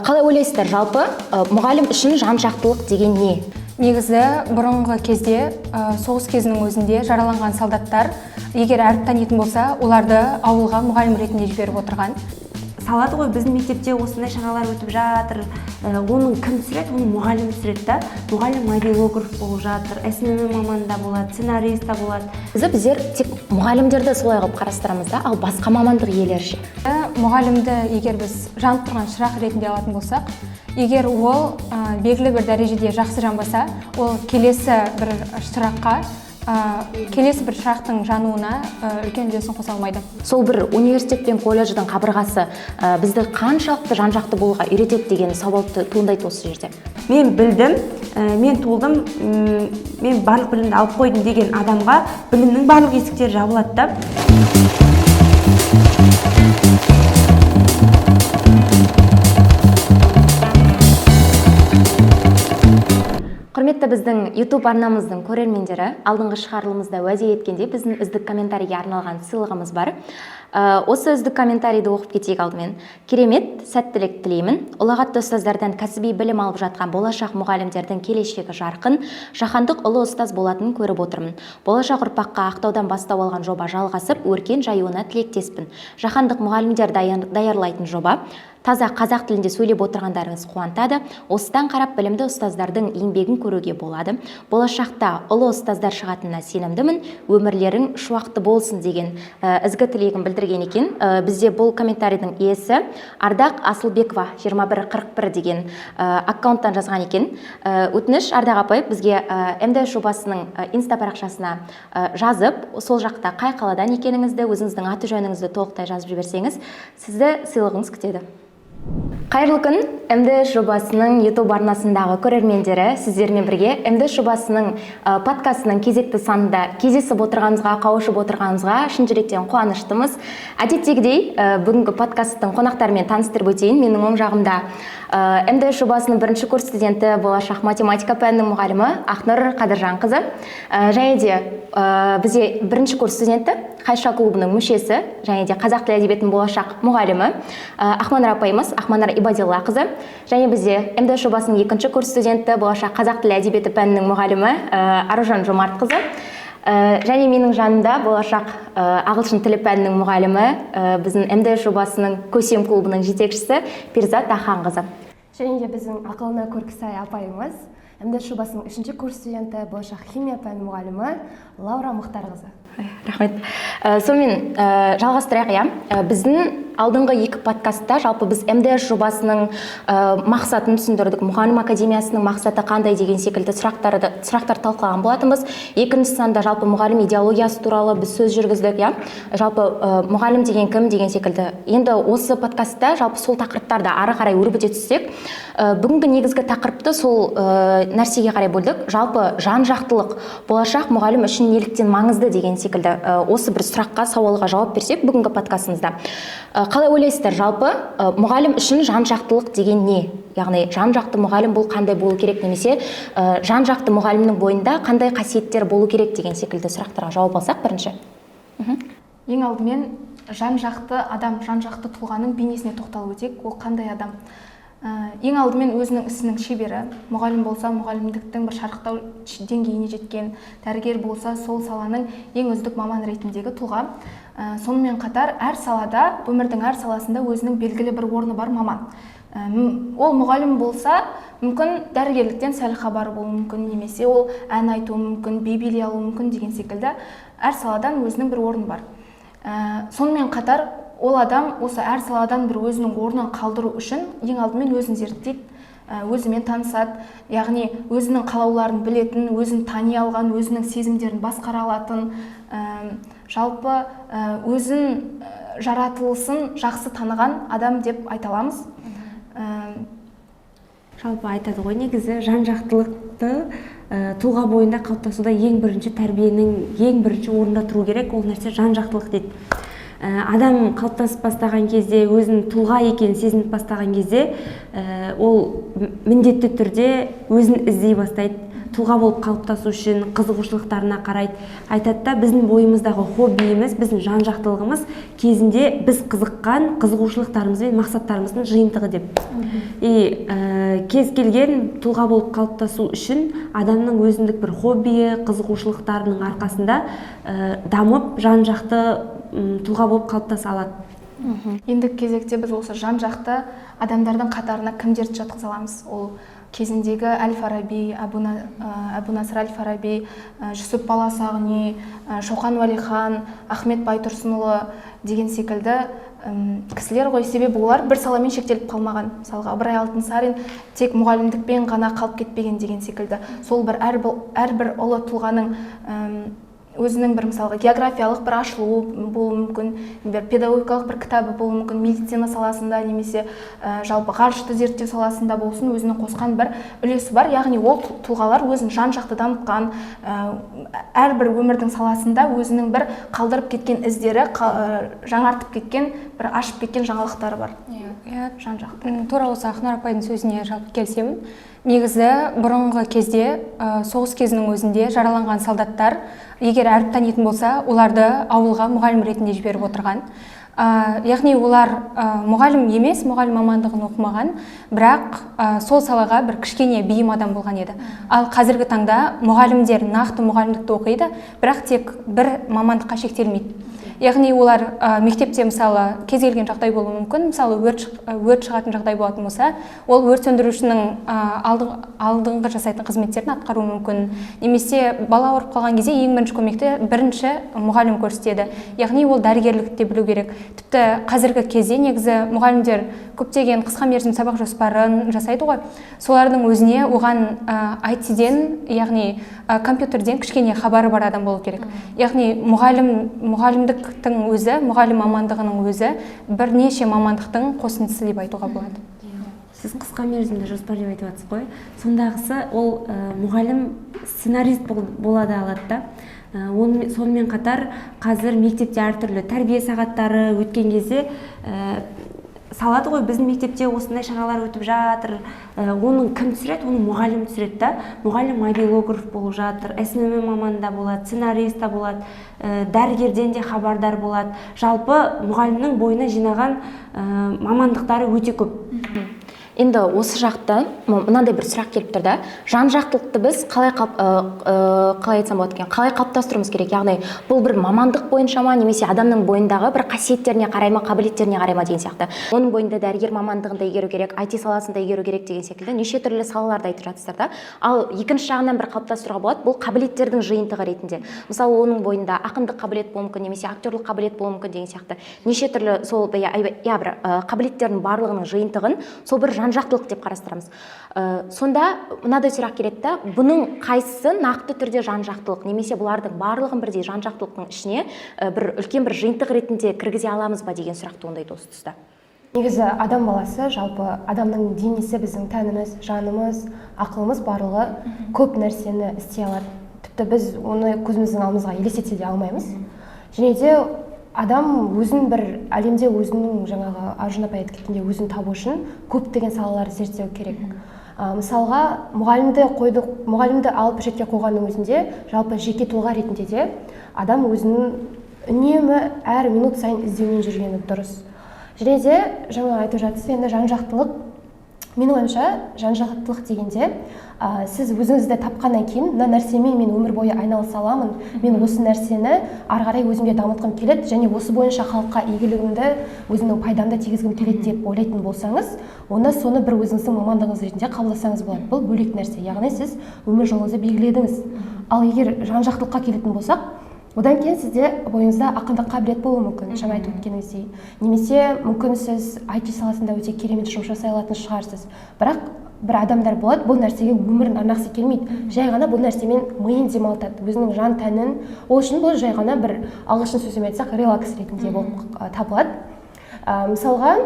Қалай ойлайсыздар, жалпы мұғалім үшін жан-жақтылық деген не? Негізі бұрынғы кезде соғыс кезінің өзінде жараланған солдаттар егер әріп танитын болса, оларды ауылға мұғалім ретінде жіберіп отырған. Салады ғой, біздің мектепте осындай шаралар өтіп жатыр. Оның кім түсіреді? Оның мұғалім түсіреді да. Мұғалім мобилограф болып жатыр, СММ маманда болады, сценарист та болады. Біздер тек мұғалімдерді солай қылып қарастырамыз да, ал басқа мамандық иелері ше? Мұғалімді егер біз жанып тұрған шырақ ретінде алатын болсақ, егер ол белгілі бір дәрежеде жақсы жанбаса, ол келесі бір шырақтың жануына үлкен үлесін қоса алмайды. Сол бір университет пен колледждің қабырғасы бізді қаншалықты жан-жақты болуға үйретеді деген сауал туындайды осы жерде. Мен білдім, мен толдым, мен барлық білімді алып қойдым деген адамға білімнің барлық есіктері жабылады да. Құрметті біздің YouTube арнамыздың көрермендері, алдыңғы шығарылымызда уәде еткенде біздің үздік комментарийге арналған сыйлығымыз бар. Осы үздік комментарийді оқып кетейік алдымен. Керемет, сәттілік тілеймін. Ұлағатты ұстаздардан кәсіби білім алып жатқан болашақ мұғалімдердің келешегі жарқын, жаһандық ұлы ұстаз болатынын көріп отырмын. Болашақ ұрпаққа Ақтаудан бастау алған жоба жалғасып, өркен жаюына тілектеспін. Жаһандық мұғалімдер даярлайтын жоба. Таза қазақ тілінде сөйлеп отырғандарыңыз қуантады. Осыдан қарап білімді ұстаздардың еңбегін көруге болады. Болашақта ұлы ұстаздар шығатынына сенімдімін. Өмірлерің шуақты болсын деген ізгі тілегін білдірген екен. Бізде бұл комментарийдің иесі Ардақ Асылбекова 2141 деген аккаунттан жазған екен. Өтініш, Ардақ апай, бізге МДС жобасының инста парақшасына жазып, сол жақта қай қаладан екеніңізді, өзіңіздің аты жөніңізді толықтай жазып жіберсеңіз, сізді сыйлығыңыз күтеді. Қайырлы күн, МДС жобасының YouTube арнасындағы көрермендері, сіздермен бірге МДС жобасының подкастының кезекті санында кездесіп отырғанымызға, қауышып отырғанымызға шын жүректен қуаныштымыз. Әдеттегідей, бүгінгі подкасттың қонақтарымен таныстырып өтейін. Менің оң жағымда МДС жобасының бірінші курс студенті, болашақ математика пәнінің мұғалімі Ақнұр Қадыржанқызы. Және де бізде бірінші курс студенті, Қайша клубының мүшесі, және де қазақ тілі әдебиетінің болашақ мұғалімі Ақманар апайымыз, Ақманар Ибадиллақызы. Және бізде МДС жобасының екінші курс студенті, болашақ қазақ тілі әдебиеті пәнінің мұғалімі Аружан Жомартқызы. Және менің жанымда болашақ ағылшын тілі пәнінің мұғалімі, біздің МДС жобасының көсем клубының жетекшісі Перзат Аханқызы. Және де біздің ақылына көркісай апайымыз, МДС жобасының үшінші курс студенті, болашақ химия пәнінің мұғалімі Лаура Мұхтарқызы. Рахмет. Сонымен жалғастырайық. Біздің алдыңғы екі подкастта жалпы біз МДС жобасының мақсатын түсіндірдік. Мұғалім академиясының мақсаты қандай деген секілді сұрақтар талқылаған болатынбыз. Екінші санда жалпы мұғалім идеологиясы туралы біз сөз жүргіздік. Жалпы мұғалім деген кім деген секілді. Енді осы подкастта жалпы сол тақырыптарды ары қарай өрбіте түссек, бүгінгі негізгі тақырыпты сол нәрсеге қарай бөлдік. Жалпы жан-жақтылық болашақ мұғалім үшін неліктен маңызды деген секілді осы бір сұраққа, сауалға жауап берсек бүгінгі подкастымызда. Қалай ойлайсыздар, жалпы мұғалім үшін жан-жақтылық деген не? Яғни жан-жақты мұғалім бұл қандай болу керек, немесе жан-жақты мұғалімнің бойында қандай қасиеттер болу керек деген секілді сұрақтарға жауап алсақ бірінші. Ең алдымен жан-жақты адам, жан-жақты тұлғаның бейнесіне тоқталып өтейік. Ол қандай адам? Ең алдымен өзінің ісінің шебері, мұғалім болса мұғалімдіктің бір шарықтау деңгейіне жеткен, дәрігер болса сол саланың ең үздік маман ретіндегі тұлға. Сонымен қатар әр салада, өмірдің әр саласында өзінің белгілі бір орны бар маман. Ол мұғалім болса, мүмкін дәрігерліктен сәл хабары болуы мүмкін, немесе ол ән айтуы мүмкін, би билей алуы мүмкін деген секілді әр саладан өзінің бір орны бар. Сонымен қатар ол адам осы әр саладан бір өзінің орнын қалдыру үшін ең алдымен өзін зерттейді, өзімен танысады, яғни өзінің қалауларын білетін, өзін тани алған, өзінің сезімдерін басқара алатын, жалпы өзін жаратылысын жақсы таныған адам деп айта аламыз. Жалпы айтады ғой, негізі жан-жақтылықты тұлға бойында қалыптасуда ең бірінші тәрбиенің ең бірінші орында тұру керек, ол нәрсе жан-жақтылық дейді. адам қалыптасып бастаған кезде, өзінің тұлға екенін сезініп бастаған кезде, ол міндетті түрде өзін іздей бастайды. Тұлға болып қалыптасу үшін қызығушылықтарына қарайды. Айтады да, біздің бойымыздағы хоббиіміз, біздің жан-жақтылығымыз кезінде біз қызыққан қызығушылықтарымыз бен мақсаттарымыздың жиынтығы деп. Кез келген тұлға болып қалыптасу үшін адамның өзіндік бір хоббиі, қызығушылықтарының арқасында дамып, жан-жақты тұлға болып қалыптаса алады. Ендігі кезекте біз осы жан-жақты адамдардың қатарына кімдерді жатқыза аламыз? Ол кезіндегі Әл-Фараби, Әбу Насыр Әл-Фараби, Жүсіп Баласағұни, Шоқан Уәлихан, Ахмет Байтұрсынұлы деген секілді кісілер ғой. Себебі олар бір саламен шектеліп қалмаған. Мысалға Ыбырай Алтынсарин тек мұғалімдікпен ғана қалып кетпеген деген секілді. Сол бір әрбір ұлы тұлғаның өзінің бір мысалға географиялық бір ашылуы болуы мүмкін, бір педагогикалық бір кітабы болуы мүмкін, медицина саласында немесе жалпы ғарышты зерттеу саласында болсын, өзінің қосқан бір үлесі бар. Яғни ол тұлғалар өзін жан-жақты дамытқан, әрбір өмірдің саласында өзінің бір қалдырып кеткен іздері, жаңартып кеткен, бір ашып кеткен жаңалықтары бар. Жан-жақты. Тура осы Ақнар апайдың сөзіне жалпы келісемін. Негізі бұрынғы кезде соғыс кезінің өзінде жараланған солдаттар егер әріп танитын болса, оларды ауылға мұғалім ретінде жіберіп отырған. Яғни олар мұғалім емес, мұғалім мамандығын оқымаған, бірақ сол салаға бір кішкене бейім адам болған еді. Ал қазіргі таңда мұғалімдер нақты мұғалімдікті оқиды, бірақ тек бір мамандыққа шектелмейді. Яғни олар мектепте мысалы кез келген жағдай болуы мүмкін. Мысалы өрт шығатын жағдай болатын болса, ол өрт сөндірушінің алдыңғы жасайтын қызметтерін атқаруы мүмкін. Немесе бала ауырып қалған кезде ең бірінші көмекті бірінші мұғалім көрсетеді. Яғни ол дәрігерлікті де білу керек. Тіпті қазіргі кезде негізі мұғалімдер көптеген қысқа мерзім сабақ жоспарын жасайды ғой. Солардың өзіне оған IT-ден, яғни компьютерден кішкене хабары бар адам болу керек. Яғни мұғалімдіктің өзі, мұғалім мамандығының өзі бірнеше мамандықтың қосындысы деп айтуға болады. Сіз қысқа мерзімді жоспар деп айтып жатсыз ғой. Сондағысы ол мұғалім сценарист болады алады да. Сонымен қатар қазір мектепте әртүрлі тәрбие сағаттары өткен кезде салады ғой, біздің мектепте осындай шаралар өтіп жатыр. Оның кім түсіреді? Оның мұғалім түсіреді да. Мұғалім мобилограф болып жатыр, СММ маманда болады, сценарист болады, дәрігерден де хабардар болады. Жалпы мұғалімнің бойына жинаған мамандықтары өте көп. Енді осы жақта мынандай бір сұрақ келіп тұр да, жан-жақтылықты біз қалай айтсам болады екен, қалай қалыптастыруымыз керек? Яғни бұл бір мамандық бойынша ма, немесе адамның бойындағы бір қасиеттеріне қарай ма, қабілеттеріне қарай ма деген сияқты. Оның бойында дәрігер мамандығында игеру керек, IT саласында игеру керек деген секілді неше түрлі салаларды айтып жатсыздар да. Ал екінші жағынан бір қалыптастыруға болады, бұл қабілеттердің жиынтығы ретінде. Мысалы, оның бойында ақындық қабілет болуы мүмкін, немесе актерлік қабілет болуы мүмкін деген сияқты. Неше түрлі сол бір қабілеттердің барлығының жиынтығын сол бір жан-жақтылық деп қарастырамыз. Сонда мынадай сұрақ келеді да, бұның қайсысы нақты түрде жан-жақтылық, немесе бұлардың барлығын бірдей жан-жақтылықтың ішіне бір үлкен бір жиынтық ретінде кіргізе аламыз ба деген сұрақ туындайды осы тұста. Негізі адам баласы, жалпы адамның денесі біздің тәніміз, жанымыз, ақылымыз барлығы көп нәрсені істей алады. Тіпті біз оны көзіміздің алдымызға елестете де алмаймыз. Және де адам өзін бір әлемде өзінің жаңағы Аржан апай айтып кеткендей өзін табу үшін көптеген салаларды зерттеу керек. Мысалға мұғалімді алып бір шетке қойғанның өзінде жалпы жеке тұлға ретінде де адам өзінің үнемі әр минут сайын іздеумен жүргені дұрыс. Және де жаңа айтып жатсыз, енді жан-жақтылық, менің ойымша жан-жақтылық дегенде сіз өзіңізді тапқаннан кейін мына нәрсемен мен өмір бойы айналыса аламын, мен осы нәрсені ары қарай өзімде дамытқым келеді және осы бойынша халыққа игілігімді, өзімнің пайдамды тигізгім келеді деп ойлайтын болсаңыз, онда соны бір өзіңіздің мамандығыңыз ретінде қабылдасаңыз болады. Бұл бөлек нәрсе, яғни сіз өмір жолыңызды белгіледіңіз. Ал егер жан-жақтылыққа келетін болсақ, одан кейін сізде бойыңызда ақындық қабілет болуы мүмкін, жаңа айтып өткеніңіздей. Немесе мүмкін сіз IT саласында өте керемет жұмыс жасай алатын шығарсыз. Бірақ бір адамдар болады, бұл нәрсеге өмірін арнағысы келмейді. Жай ғана бұл нәрсемен миын демалтады, өзінің жан тәнін. Ол үшін бұл жай ғана бір ағылшын сөзімен айтсақ релакс ретінде болып табылады. Мысалға,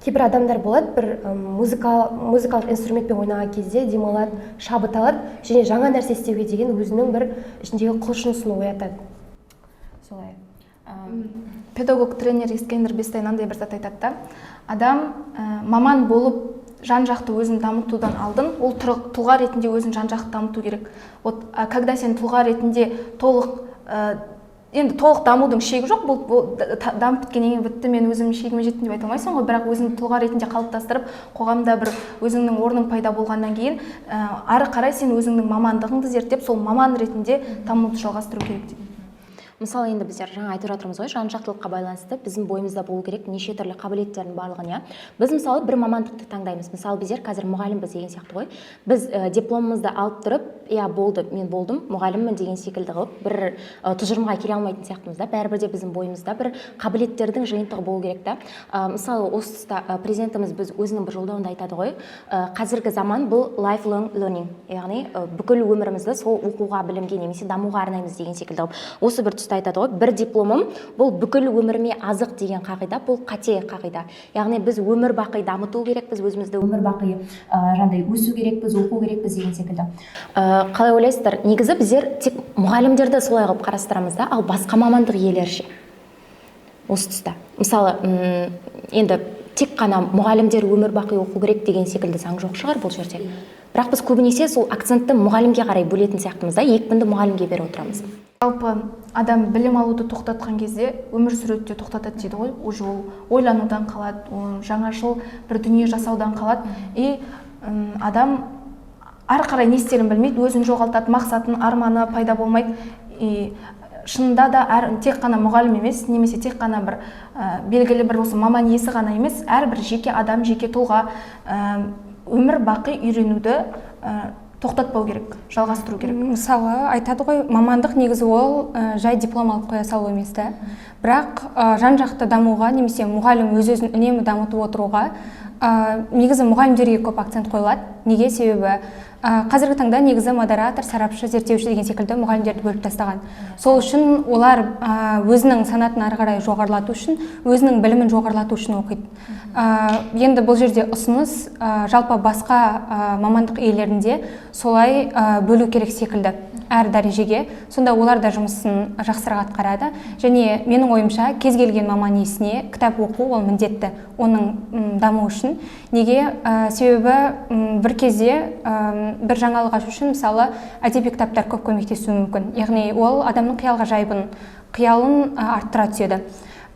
кейбір адамдар болады, бір музыкалық инструментпен ойнаған кезде демалады, шабыт алады және жаңа нәрсе істеуге деген өзінің бір ішіндегі құлшынысын оятады. Солай. педагог тренер Искендер Бестай мынандай бір зат айтады да, адам маман болып жан жақты өзін дамытудан алдын ол тұлға ретінде өзін жан жақты дамыту керек. Вот когда сен тұлға ретінде толық дамудың шегі жоқ, бұл дамып біткеннен кейін бітті, мен өзім шегіме жеттім деп айта алмайсың ғой, бірақ өзіңді тұлға ретінде қалыптастырып, қоғамда бір өзіңнің орның пайда болғаннан кейін ары қарай сен өзіңнің мамандығыңды зерттеп, сол маман ретінде дамуды жалғастыру керек дейді. Мысалы енді біздер жаңа айтып жатырмыз ғой, жан жақтылыққа байланысты біздің бойымызда болу керек неше түрлі қабілеттердің барлығын, иә. Біз мысалы бір мамандықты таңдаймыз. Мысалы біздер қазір мұғалімбіз деген сияқты ғой. Біз дипломымызды алып тұрып, иә болды, мен болдым, мұғаліммін деген секілді қылып бір тұжырымға келе алмайтын сияқтымыз да. Бәрібір де біздің бойымызда бір қабілеттердің жиынтығы болу керек та. Мысалы осы тұста президентіміз біз өзінің бір жолдауында айтады ғой, қазіргі заман бұл lifelong learning, яғни бүкіл өмірімізді сол оқуға, білімге немесе дамуға арнаймыз деген секілді. Осы бір айтады ғой, бір дипломым бұл бүкіл өміріме азық деген қағида, бұл қате қағида. Яғни біз өмір бақи дамыту керекпіз, өзімізді өмір бақи жаңағыдай өсу керекпіз, оқу керекпіз деген секілді. Қалай ойлайсыздар? Негізі біздер тек мұғалімдерді солай қылып қарастырамыз да, ал басқа мамандық иелері ше? Осы тұста. Мысалы, енді тек қана мұғалімдер өмір бақи оқу керек деген секілді заң жоқ шығар бұл жерде. Бірақ біз көбінесе сол акцентті мұғалімге қарай бөлетін сияқтымыз да, екпінді мұғалімге беріп отырамыз. Жалпы адам білім алуды тоқтатқан кезде өмір сүруді де тоқтатады дейді ғой. Уже ол ойланудан қалады, жаңашыл бір дүние жасаудан қалады. И адам ары қарай не істерін білмейді, өзін жоғалтады, мақсатын, арманы пайда болмайды. И шынында да тек қана мұғалім емес, немесе тек қана бір белгілі бір осы маман иесі ғана емес, әрбір жеке адам, жеке тұлға өмір бақи үйренуді тоқтатпау керек, жалғастыру керек. Мысалы, айтады ғой, мамандық негізі ол жай диплом алып қоя салу емес та. Бірақ жан жақты дамуға немесе мұғалім өз-өзін үнемі дамытып отыруға негізі мұғалімдерге көп акцент қойылады. Неге? Себебі қазіргі таңда негізі модератор, сарапшы, зерттеуші деген секілді мұғалімдерді бөліп тастаған. Сол үшін олар өзінің санатын ары қарай жоғарылату үшін, өзінің білімін жоғарылату үшін оқиды. Енді бұл жерде ұсыныс жалпы басқа мамандық иелерінде солай бөлу керек секілді әр дәрежеге. Сонда олар да жұмысын жақсырақ атқарады. Және менің ойымша кез келген маман иесіне кітап оқу ол міндетті оның даму үшін. Неге? Себебі бір кезде бір жаңалық ашу үшін мысалы әдеби кітаптар көп көмектесуі мүмкін. Яғни ол адамның қиялын арттыра түседі.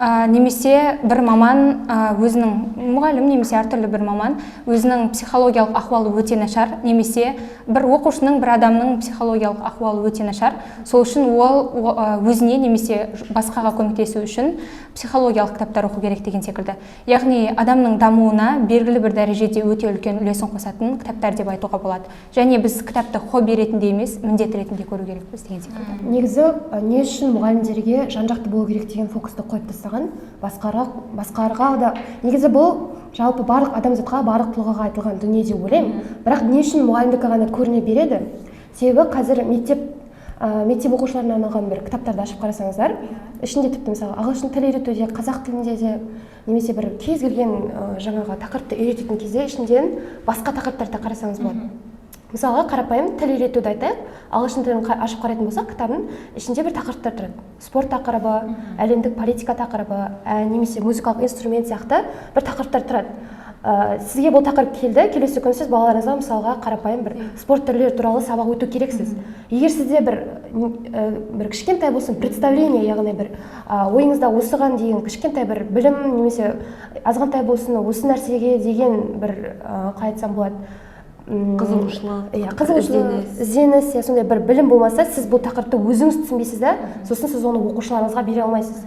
Немесе бір маман өзінің мұғалім немесе әртүрлі бір маман өзінің психологиялық ахуалы өте нашар, немесе бір оқушының, бір адамның психологиялық ахуалы өте нашар. Сол үшін ол өзіне немесе басқаға көмектесу үшін психологиялық кітаптар оқу керек деген секілді. Яғни адамның дамуына белгілі бір дәрежеде өте үлкен үлесін қосатын кітаптар деп айтуға болады. Және біз кітапты хобби ретінде емес, міндет ретінде көру керекпіз деген секілді. Негізі не үшін мұғалімдерге жан-жақты болу керек деген фокусты қойып тастаған, басқаға да негізі бұл жалпы барлық адамзатқа, барлық тұлғаға айтылған дүние деп ойлаймын. Бірақ не үшін мұғалімдікі ғана көріне береді? Себебі қазір мектеп оқушыларына арналған бір кітаптарды ашып қарасаңыздар, ішінде тіпті мысалы ағылшын тілі үйретуде, қазақ тілінде де, немесе бір кез келген жаңағы тақырыпты үйрететін кезде ішінден басқа тақырыптарды қарасаңыз болады. Мысалға қарапайым тіл үйретуді айтайық, ағылшын тілін ашып қарайтын болсақ, кітабының ішінде бір тақырыптар тұрады. Спорт тақырыбы, әлемдік политика тақырыбы, немесе музыкалық инструмент сияқты бір тақырыптар тұрады. Сізге бұл тақырып келді, келесі күні сіз балаларыңызға мысалға қарапайым бір спорт түрлері туралы сабақ өту керексіз. Егер сізде бір кішкентай болсын представление, яғни бір ойыңызда осыған деген кішкентай бір білім немесе азғантай болсын осы нәрсеге деген бір қалай айтсам болады, қызығушылық, ізденіс, сондай бір білім болмаса, сіз бұл тақырыпты өзіңіз түсінбейсіз да, сосын сіз оны оқушыларыңызға бере алмайсыз.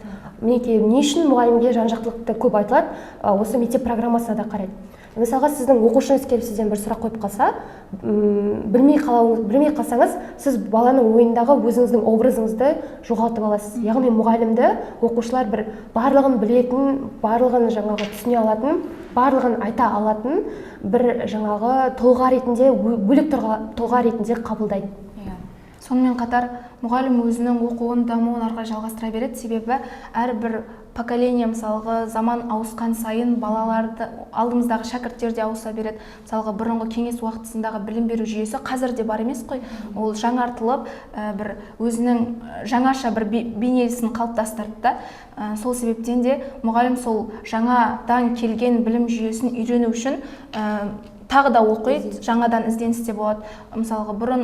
Мінекей, не үшін мұғалімге жан-жақтылықты көп айтылады, осы мектеп программасына да қарайды. Мысалға сіздің оқушыңыз келіп сізден бір сұрақ қойып қалса, білмей қалсаңыз, сіз баланың ойындағы өзіңіздің образыңызды жоғалтып аласыз. Яғни мұғалімді оқушылар бір барлығын білетін, барлығын жаңағы түсіне алатын, барлығын айта алатын бір жаңағы тұлға ретінде, бөлек тұлға ретінде қабылдайды. Сонымен қатар мұғалім өзінің оқуын, дамуын ары қарай жалғастыра береді, себебі әрбір поколение мысалғы заман ауысқан сайын балаларды алдымыздағы шәкірттер де ауыса береді. Мысалғы бұрынғы кеңес уақытысындағы білім беру жүйесі қазір де бар емес қой. Ол жаңартылып, бір өзінің жаңаша бір бейнесін қалыптастырды да. Сол себептен де мұғалім сол жаңадан келген білім жүйесін үйрену үшін тағы да оқиды, жаңадан ізденісте болады. Мысалғы бұрын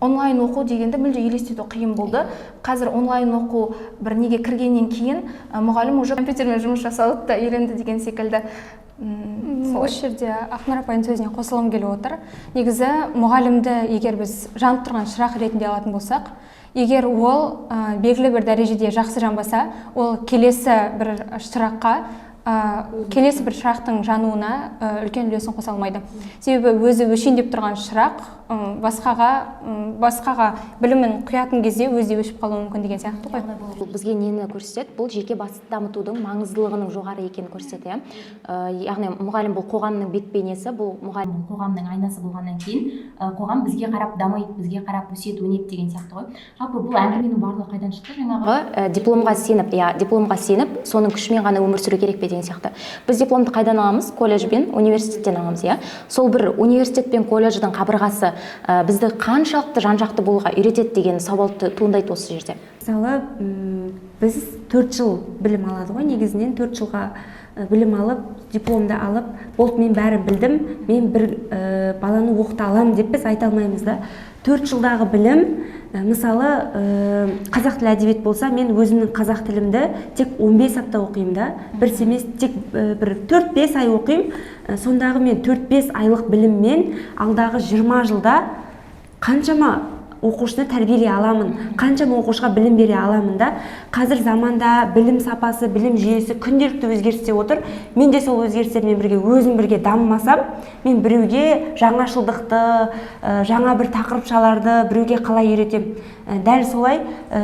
онлайн оқу дегенді мүлде елестету қиын болды. Қазір онлайн оқу бір неге кіргеннен кейін мұғалім уже компьютермен жұмыс жасауды да үйренді деген секілді. Осы жерде Ақнар апайдың сөзіне қосылғым келіп отыр. Негізі мұғалімді егер біз жанып тұрған шырақ ретінде алатын болсақ, егер ол белгілі бір дәрежеде жақсы жанбаса, ол келесі бір шырақтың жануына үлкен үлесін қоса алмайды. Себебі өзі өшендеп тұрған шырақ басқаға білімін құятын кезде өзі өшіп қалуы мүмкін деген сияқты ғой. Бұл бізге нені көрсетеді? Бұл жеке басты дамытудың маңыздылығының жоғары екенін көрсетеді. Яғни мұғалім бұл қоғамның бет-бейнесі, бұл мұғалім қоғамның айнасы болғаннан кейін қоғам бізге қарап дамиды, бізге қарап өседі, өнеді деген сияқты ғой. Жалпы бұл әңгіменің барлығы қайдан шықты? Жаңағы дипломға сеніп, соның күшімен ғана өмір сүру керек пе деген сияқты. Біз дипломды қайдан аламыз? Колледж бен университеттен аламыз, иә. Сол бір университет пен колледждің қабырғасы бізді қаншалықты жан-жақты болуға үйретеді деген сауал туындайды осы жерде. Мысалы, біз 4 жыл білім алады ғой, негізінен 4 жылға білім алып, дипломды алып, болды мен бәрі білдім, мен бір баланы оқыта аламын деп біз айта алмаймыз да. 4 жылдағы білім, мысалы, қазақ тілі әдебиет болса, мен өзімнің қазақ тілімді тек 15 апта оқимын да, бір семестр тек бір 4-5 ай оқимын, сондағы мен 4-5 айлық біліммен алдағы 20 жылда қаншама оқушыны тәрбиелей аламын, қаншама оқушыға білім бере аламын да. Қазір заманда білім сапасы, білім жүйесі күнделікті өзгерісте отыр. Мен де сол өзгерістермен бірге өзім бірге дамымасам, мен біреуге жаңашылдықты, жаңа бір тақырыпшаларды біреуге қалай үйретем. Дәл солай,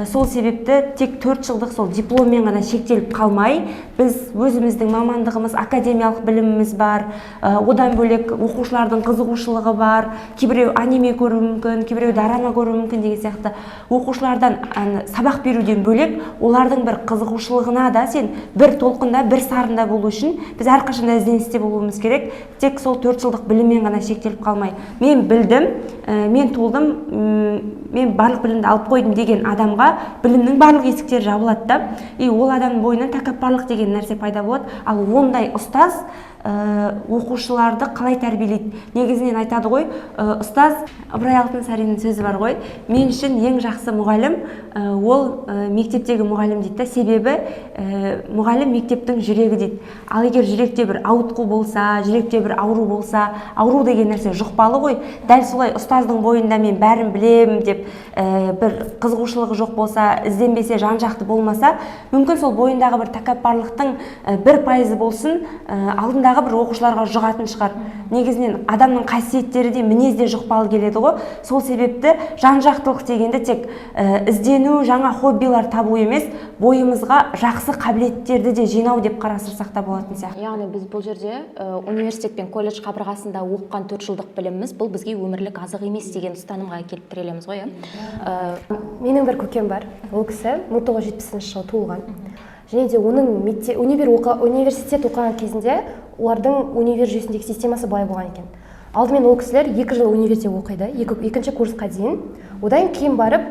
сол себепті тек 4 жылдық сол дипломмен ғана шектеліп қалмай, біз өзіміздің мамандығымыз, академиялық біліміміз бар, одан бөлек оқушылардың қызығушылығы бар, кейбіреу аниме көруі мүмкін, кейбіреу драма көруі мүмкін деген сияқты оқушылардан сабақ беруден бөлек, олардың бір қызығушылығына да сен бір толқында, бір сарында болу үшін біз әрқашанда ізденісте болуымыз керек. Тек сол 4 жылдық біліммен ғана шектеліп қалмай, мен білдім, мен толдым, мен барлық білімді алып қойдым деген адамға білімнің барлық есіктері жабылады да, ол адамның бойынан тәкаппарлық деген нәрсе пайда болады. Ал ондай ұстаз оқушыларды қалай тәрбиелейді? Негізінен айтады ғой, ұстаз, Ыбырай Алтынсариннің сөзі бар ғой, мен үшін ең жақсы мұғалім ол мектептегі мұғалім дейді. Себебі мұғалім мектептің жүрегі дейді. Ал егер жүректе бір ауытқу болса, жүректе бір ауру болса, ауру деген нәрсе жұқпалы ғой. Дәл солай ұстаздың бойында мен бәрін білемін деп бір қызығушылығы жоқ болса, ізденбесе, жан-жақты болмаса, мүмкін сол бойындағы бір тәкаппарлықтың 1% болсын, алдындағы бір оқушыларға жұғатын шығар. Негізінен адамның қасиеттері де мінезде жұқпалы келеді ғой. Сол себепті жан-жақтылық дегенде тек іздену, жаңа хоббилар табу емес, бойымызға жақсы қабілеттерді де жинау деп қарастырсақ та болатын сияқты. Яғни біз бұл жерде университет пен колледж қабырғасында оқыған 4 жылдық біліміміз бұл бізге өмірлік азық емес деген ұстанымға келіп тірелеміз ғой. Менің бір көкем бар. Ол кісі 1970 жылы туылған. Және де оның университет оқыған кезінде олардың универ жүйесіндегі системасы былай болған екен. Алдымен ол кісілер 2 жыл универде оқиды, екінші курсқа дейін. Одан кейін барып,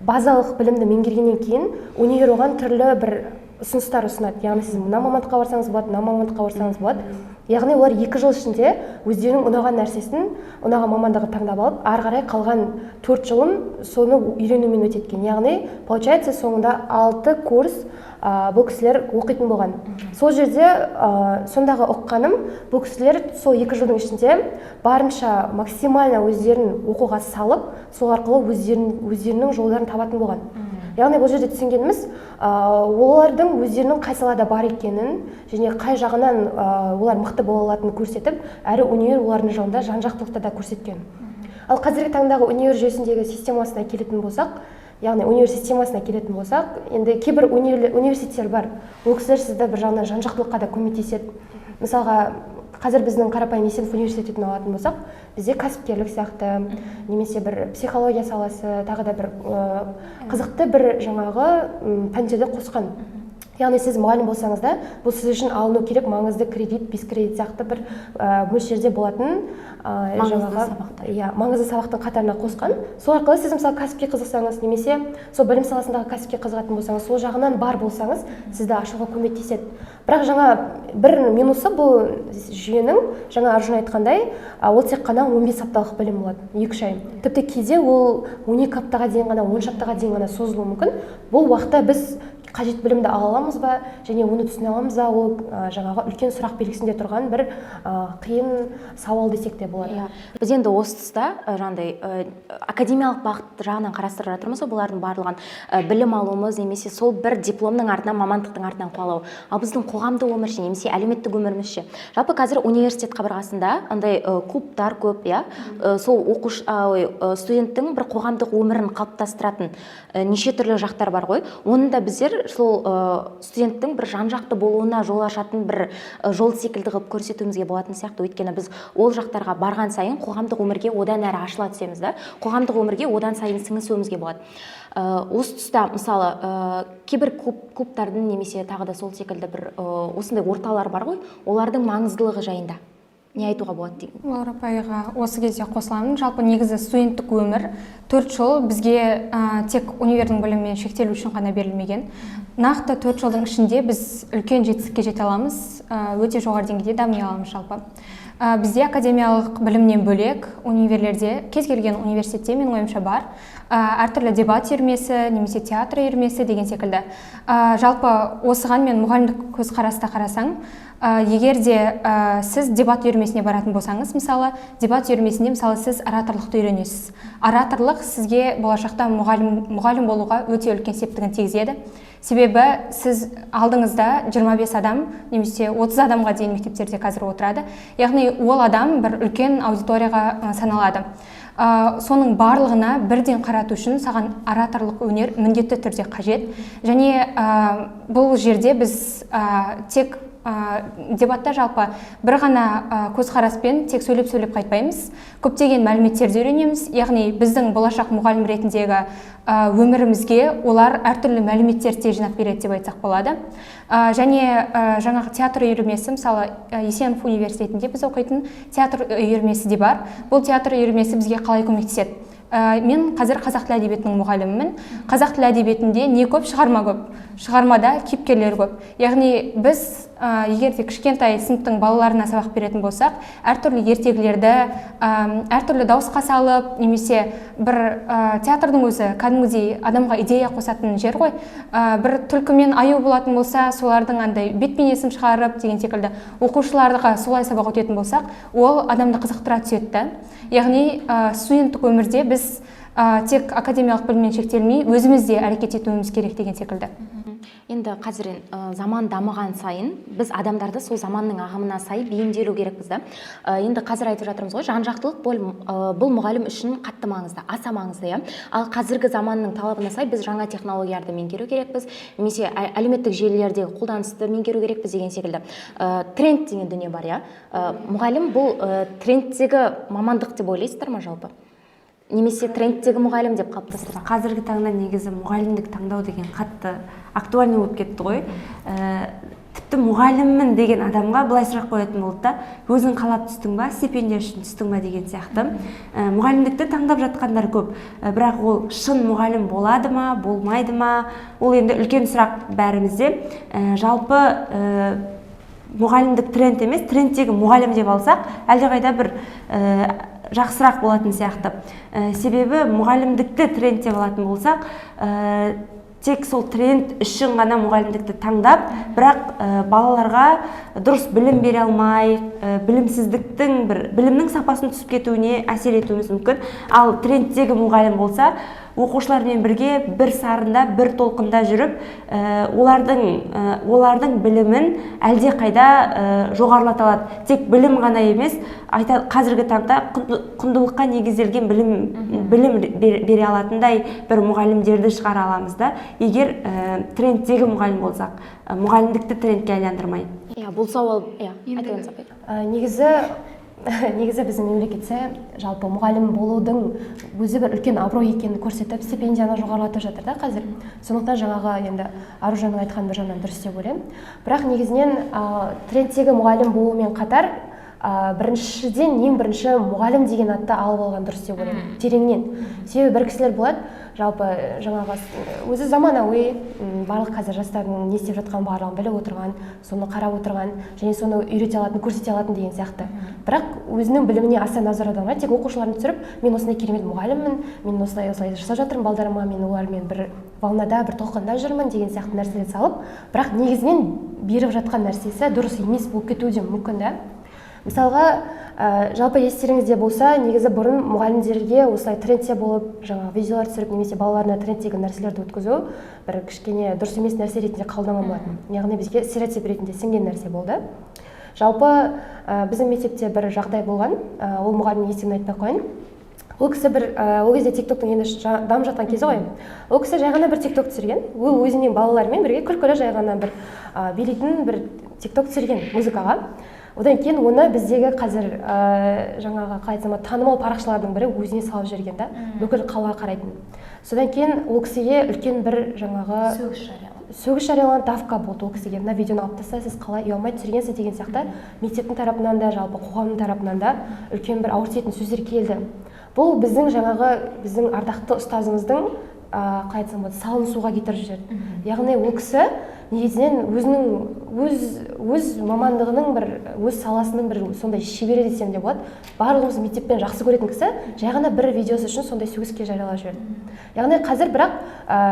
базалық білімді меңгергеннен кейін универ оған түрлі бір ұсыныстар ұсынады. Яғни сіз мына мамандыққа барсаңыз болады, мына мамандыққа барсаңыз болады. Яғни олар 2 жыл ішінде өздерінің ұнаған нәрсесін, ұнаған мамандығы таңдап алып, ары қарай қалған 4 жылын соны үйренумен өтеткен. Яғни, получается, соңында 6 курс бұл кісілер оқитын болған. Сол жерде сондағы оқығаным, бұл кісілер сол 2 жылдың ішінде барынша максимально өздерін оқуға салып, сол арқылы өздерінің жолдарын табатын болған. Яғни бұл жерде түсінгеніміз, олардың өздерінің қай салада бар екенін және қай жағынан олар мықты бола алатынын көрсетіп, әрі универ олардың жолында жан-жақтылықты да көрсеткен. Ал қазіргі таңдағы универ жүйесіндегі системасына келетін болсақ, яғни универ системасына келетін болсақ, енді кейбір университеттер бар. Ол кісілер сізді бір жағынан жан-жақтылыққа да көмектеседі. Мысалға, қазір біздің қарапайым Есенов университетін алатын болсақ, бізде кәсіпкерлік сияқты немесе бір психология саласы, тағы да бір қызықты бір жаңағы пәндерді қосқан. Яғни сіз мұғалім болсаңыз да, бұл сіз үшін алыну керек маңызды кредит, 5 кредит сияқты бір мөлшерде болатын маңызды сабақтың қатарына қосқан. Сол арқылы сіз мысалы кәсіпке қызықсаңыз, немесе сол білім саласындағы кәсіпке қызығатын болсаңыз, сол жағынан бар болсаңыз, сізді ашуға көмектеседі. Бірақ жаңа бір минусы бұл жүйенің, жаңа Аржан айтқандай, ол тек қана 15 апталық білім болады, 2 ай. Тіпті кейде ол 12 аптаға дейін ғана, 13 аптаға дейін ғана созылуы мүмкін. Бұл уақытта біз қажет білімді ала аламыз ба, және оны түсіне аламыз ба, ол жаңағы үлкен сұрақ белгісінде тұрған бір қиын сауал десек те болады. Біз енді осы тұста жаңағыдай академиялық бағыт жағынан қарастырып жатырмыз, бұлардың барлығын білім алуымыз немесе сол бір дипломның артынан, мамандықтың артынан қуалау. Ал біздің қоғамдық өмірше немесе әлеуметтік өмірімізше, жалпы қазір университет қабырғасында андай клубтар көп, сол студенттің бір қоғамдық өмірін қалыптастыратын неше түрлі жақтар бар ғой. Оны да біздер сол студенттің бір жан-жақты болуына жол ашатын бір жол секілді қылып көрсетуімізге болатын сияқты. Өйткені біз ол жақтарға барған сайын қоғамдық өмірге одан әрі ашыла түсеміз да, қоғамдық өмірге одан сайын сіңісуімізге болады. Осы тұста мысалы кейбір клубтардың немесе тағы да сол секілді бір осындай орталар бар ғой, олардың маңыздылығы жайында не айтуға болады деген? Лаура апайға осы кезде қосыламын. Жалпы негізі студенттік өмір 4 жыл бізге тек универдің білімімен шектелу үшін ғана берілмеген. Нақты 4 жылдың ішінде біз үлкен жетістікке жете аламыз, өте жоғары деңгейде дами аламыз жалпы. Бізде академиялық білімнен бөлек универлерде, кез келген университетте менің ойымша бар, әртүрлі дебат үйірмесі, немесе театр үйірмесі деген секілді. Жалпы осыған мен мұғалімдік көзқараста қарасаң, егер де сіз дебат үйірмесіне баратын болсаңыз, мысалы, дебат үйірмесінде мысалы сіз ораторлықты үйренесіз. Ораторлық сізге болашақта мұғалім болуға өте үлкен септігін тигізеді. Себебі сіз алдыңызда 25 адам немесе 30 адамға дейін мектептерде қазір отырады. Яғни ол адам бір үлкен аудиторияға саналады. Соның барлығына бірден қарату үшін саған ораторлық өнер міндетті түрде қажет. Және бұл жерде біз тек дебатта жалпы бір ғана көзқараспен тек сөйлеп қайтпаймыз. Көптеген мәліметтерді үйренеміз. Яғни біздің болашақ мұғалім ретіндегі өмірімізге олар әртүрлі мәліметтерді жинап береді деп айтсақ болады. Және жаңағы театр үйірмесі, мысалы Есенов университетінде біз оқитын театр үйірмесі де бар. Бұл театр үйірмесі бізге қалай көмектеседі? Мен қазір қазақ тілі әдебиетінің мұғалімімін. Қазақ тілі әдебиетінде не көп, шығарма көп. Шығармада кейіпкерлер көп. Яғни біз егер де кішкентай сыныптың балаларына сабақ беретін болсақ, әртүрлі ертегілерді әртүрлі дауысқа салып, немесе бір театрдың өзі кәдімгідей адамға идея қосатын жер ғой. Бір түлкі мен аю болатын болса, солардың андай бет бейнесін шығарып деген секілді оқушыларға солай сабақ өтетін болсақ, ол адамды қызықтыра түседі. Яғни студенттік өмірде біз тек академиялық біліммен шектелмей, өзімізде әрекет етуіміз керек деген секілді. Енді қазір заман дамыған сайын біз адамдарды сол заманның ағымына сай бейімделу керекпіз да. Енді қазір айтып жатырмыз ғой, жан-жақтылық бұл мұғалім үшін қатты маңызды, аса маңызды, иә. Ал қазіргі заманның талабына сай біз жаңа технологияларды меңгеру керекпіз, немесе әлеуметтік желілердегі қолданысты меңгеру керекпіз деген секілді. Тренд деген дүние бар, иә. Мұғалім бұл трендтегі мамандық деп ойлайсыздар ма жалпы? Немесе трендтегі мұғалім деп қалыптастырған? Қазіргі таңда негізі мұғалімдік таңдау деген қатты актуальный болып кетті ғой. Тіпті мұғаліммін деген адамға былай сұрақ қоятын болды да, өзің қалап түстің ба, стипендия үшін түстің ба деген сияқты. Мұғалімдікті таңдап жатқандар көп, бірақ ол шын мұғалім болады ма, болмайды ма, ол енді үлкен сұрақ бәрімізде. Жалпы мұғалімдік тренд емес, трендтегі мұғалім деп алсақ, әлдеқайда бір жақсырақ болатын сияқты. Себебі мұғалімдікті тренд деп алатын болсақ, тек сол тренд үшін ғана мұғалімдікті таңдап, бірақ балаларға дұрыс білім бере алмай, білімнің сапасын түсіп кетуіне әсер етуіміз мүмкін. Ал трендтегі мұғалім болса, оқушылармен бірге бір сарында, бір толқында жүріп, олардың білімін әлде қайда жоғарылата алады. Тек білім ғана емес, қазіргі таңда құндылыққа негізделген білім бере алатындай бір мұғалімдерді шығара аламыз да. Егер трендтегі мұғалім болсақ, мұғалімдікті трендке айландырмай. Бұл сауал, айтыңыз апай. Негізі біздің мемлекетте жалпы мұғалім болудың өзі бір үлкен абырой екенін көрсетіп, стипендияны жоғарылатып жатыр да қазір. Сондықтан жаңағы енді Аружанның айтқан бір жағынан дұрыс деп ойлаймын. Бірақ негізінен трендтегі мұғалім болумен қатар біріншіден ең бірінші мұғалім деген атты алып алған дұрыс деп ойлаймын, тереңнен. Себебі бір кісілер болады, жалпы жаңағы өзі заманауи, барлық қазір жастардың не істеп жатқанын барлығын біліп отырған, соны қарап отырған, және соны үйрете алатын, көрсете алатын деген сияқты. Бірақ өзінің біліміне аса назар аудармай, тек оқушыларын түсіріп, мен осындай керемет мұғаліммін, мен осылай жасап жатырмын балдарыма, мен олармен бір волнада, бір толқында жүрмін деген сияқты нәрселер салып, бірақ негізінен беріп жатқан нәрсесі дұрыс емес болып кетуі де мүмкін да. Мысалға, жалпы естеріңізде болса, негізі бұрын мұғалімдерге осылай трендте болып, жаңағы видеолар түсіріп, немесе балаларына трендтегі нәрселерді өткізу бір кішкене дұрыс емес нәрсе ретінде қабылданған болатын. Яғни бізге стереотип ретінде сіңген нәрсе болды. Жалпы біздің мектепте бір жағдай болған, ол мұғалімнің есімін айтпай қояйын. Ол кісі ол кезде тиктоктың енді дамып жатқан кезі ғой. Ол кісі жай ғана бір тикток түсірген. Ол өзінің балаларымен бірге күлкілі жай ғана бір билейтін бір тикток түсірген музыкаға. Одан кейін оны біздегі қазір жаңағы қалай айтсам, танымал парақшалардың бірі өзіне салып жіберген да, бүкіл қалаға қарайтын. Содан кейін ол кісіге үлкен бір жаңағы сөгіс жарияланған, давка болды ол кісіге. Мына видеоны алып таста, сіз қалай ұялмай түсіргенсіз деген сияқты мектептің тарапынан да, жалпы қоғамның тарапынан да үлкен бір ауыр тиетін сөздер келді. Бұл біздің ардақты ұстазымыздың қалай айтсам болады, салын суға кетіріп жіберді. Яғни ол кісі негізінен өз мамандығының бір, өз саласының бір сондай шебері десем де болады. Барлығымыз мектеппен жақсы көретін кісі жай ғана бір видеосы үшін сондай сөгіске жариялап жіберді. Яғни қазір бірақ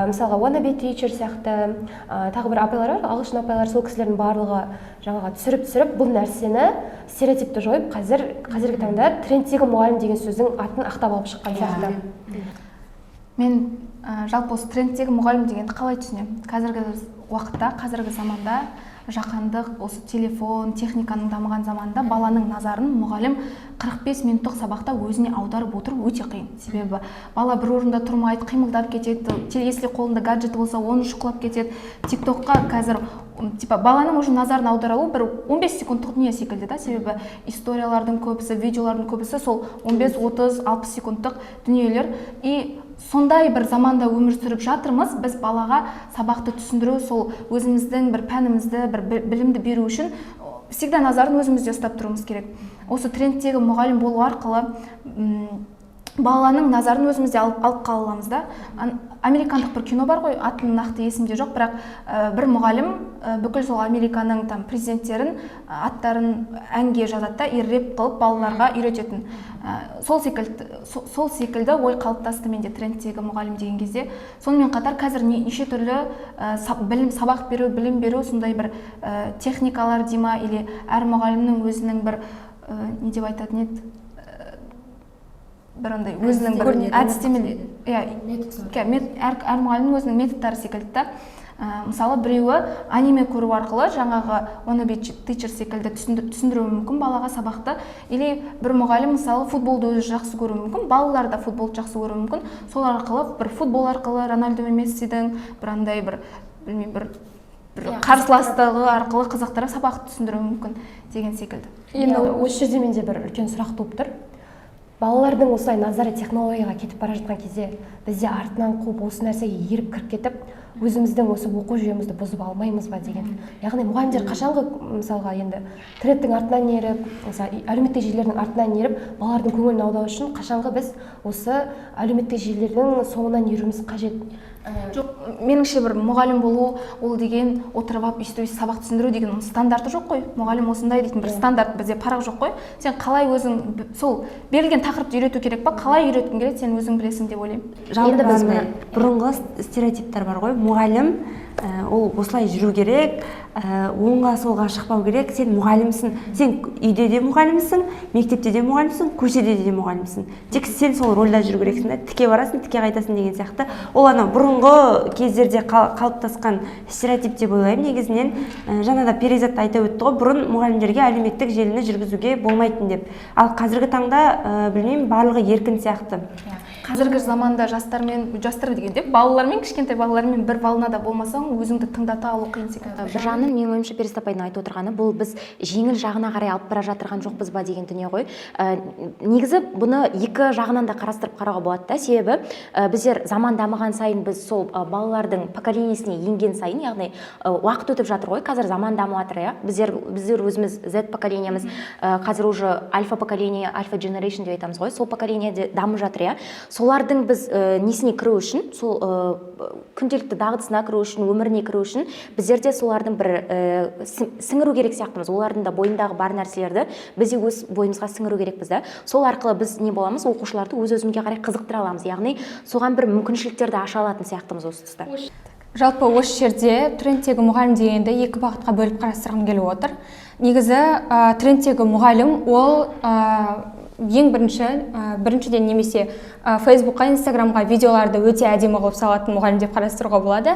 мысалға wannabe teacher сияқты тағы бір апайлар бар, ағылшын апайлар, сол кісілердің барлығы жаңағы түсіріп бұл нәрсені стереотипті жойып, қазіргі таңда трендтегі мұғалім деген сөздің атын ақтап алып шыққан сияқты. Мен жалпы осы трендтегі мұғалім дегенді қалай түсінемін? Қазіргі уақытта, қазіргі заманда жаһандық осы телефон, техниканың дамыған заманда баланың назарын мұғалім 45 минуттық сабақта өзіне аударып отыру өте қиын. Себебі бала бір орында тұрмайды, қимылдап кетеді, если қолында гаджет болса, оны шұқылап кетеді. Тиктокқа қазір баланың уже назарын аудару бір 15 секундтық дүние секілді да, себебі историялардың көбісі, видеолардың көбісі сол 15, 30, 60 секундтық дүниелер. И сондай бір заманда өмір сүріп жатырмыз, біз балаға сабақты түсіндіру, сол өзіміздің бір пәнімізді, бір білімді беру үшін всегда назарын өзімізде ұстап тұруымыз керек. Осы трендтегі мұғалім болу арқылы баланың назарын өзімізде алып қала аламыз да. Американдық бір кино бар ғой, атын нақты есімде жоқ, бірақ бір мұғалім бүкіл сол Американың президенттерін аттарын әнге жазады да, рэп қылып балаларға үйрететін. Сол секілді ой қалыптасты менде трендтегі мұғалім деген кезде. Сонымен қатар қазір неше түрлі сабақ беру, білім беру, сондай бір техникалар дейма, или әр мұғалімнің өзінің бір не деп айтатын еді, бір андай өзінің бір әдістемелі, әр мұғалімнің өзінің методтары секілді да. Мысалы, біреуі аниме көру арқылы жаңағы wannabe teacher секілді түсіндіруі мүмкін балаға сабақты. Или бір мұғалім мысалы футболды өзі жақсы көруі мүмкін, балалар да футболды жақсы көруі мүмкін. Сол арқылы бір футбол арқылы Рональдо Мессидің бір андай бір қарсыластығы арқылы қызықтырып сабақты түсіндіруі мүмкін деген секілді. Енді осы жерде менде бір үлкен сұрақ туып тұр. Балалардың осылай назары технологияға кетіп бара жатқан кезде бізде артынан қуып осы нәрсеге еріп кіріп кетіп, өзіміздің осы оқу жүйемізді бұзып алмаймыз ба деген. Яғни мұғалімдер қашанғы мысалға енді трендтің артынан еріп, мысалы әлеуметтік желілердің артынан еріп, балалардың көңілін аударту үшін қашанғы біз осы әлеуметтік желілердің соңынан еруіміз қажет? Жоқ, меніңше бір мұғалім болу, ол деген отырып алып өйстіп сабақ түсіндіру деген стандарты жоқ қой. Мұғалім осындай дейтін бір стандарт бізде парақ жоқ қой. Сен қалай өзің сол берілген тақырыпты үйрету керек па? Қалай үйреткің келеді, сен өзің білесің деп ойлаймын. Жалпы бұрынғы стереотиптер бар ғой. Мұғалім ол осылай жүру керек, оңға солға шықпау керек. Сен мұғалімсің, сен үйде де мұғалімсің, мектепте де мұғалімсің, көшеде де мұғалімсің. Тек сен сол рөлде жүру керексің да, тіке барасың, тіке қайтасың деген сияқты. Ол анау бұрынғы кездерде қалыптасқан стереотип деп ойлаймын. Негізінен жаңа да Перизат айтып өтті ғой, бұрын мұғалімдерге әлеуметтік желіні жүргізуге болмайтын деп. Ал қазіргі таңда білмеймін, барлығы еркін сияқты. қазіргі заманда жастар дегенде балалармен, кішкентай балалармен бір волнада болмасаң, өзіңді тыңдата алу қиын секілді. бір жағынан менің ойымша Перизат апайдың айтып отырғаны бұл біз жеңіл жағына қарай алып бара жатырған жоқпыз ба деген дүние ғой. Негізі бұны екі жағынан да қарастырып қарауға болады да, себебі біздер заман дамыған сайын біз сол балалардың поколениясіне енген сайын, яғни уақыт өтіп жатыр ғой, қазір заман дамып жатыр, иә. Біздер өзіміз Z поколениямыз, қазір уже альфа поколение, альфа generation деп айтамыз ғой, сол поколение дамып жатыр, иә. Солардың біз несіне кіру үшін, сол күнделікті дағдысына кіру үшін, өміріне кіру үшін біздерде солардың бір сіңіру керек сияқтымыз. Олардың да бойындағы бар нәрселерді біз де өз бойымызға сіңіру керекпіз да. Сол арқылы біз не боламыз, оқушыларды өз-өзімізге қарай қызықтыра аламыз. Яғни соған бір мүмкіншіліктерді аша алатын сияқтымыз осы тұста. Жалпы осы жерде трендтегі мұғалім дегенді екі бағытқа бөліп қарастырғым келіп отыр. Негізі трендтегі мұғалім ол ең біріншіден немесе Фейсбукқа, Инстаграмға видеоларды өте әдемі қылып салатын мұғалім деп қарастыруға болады.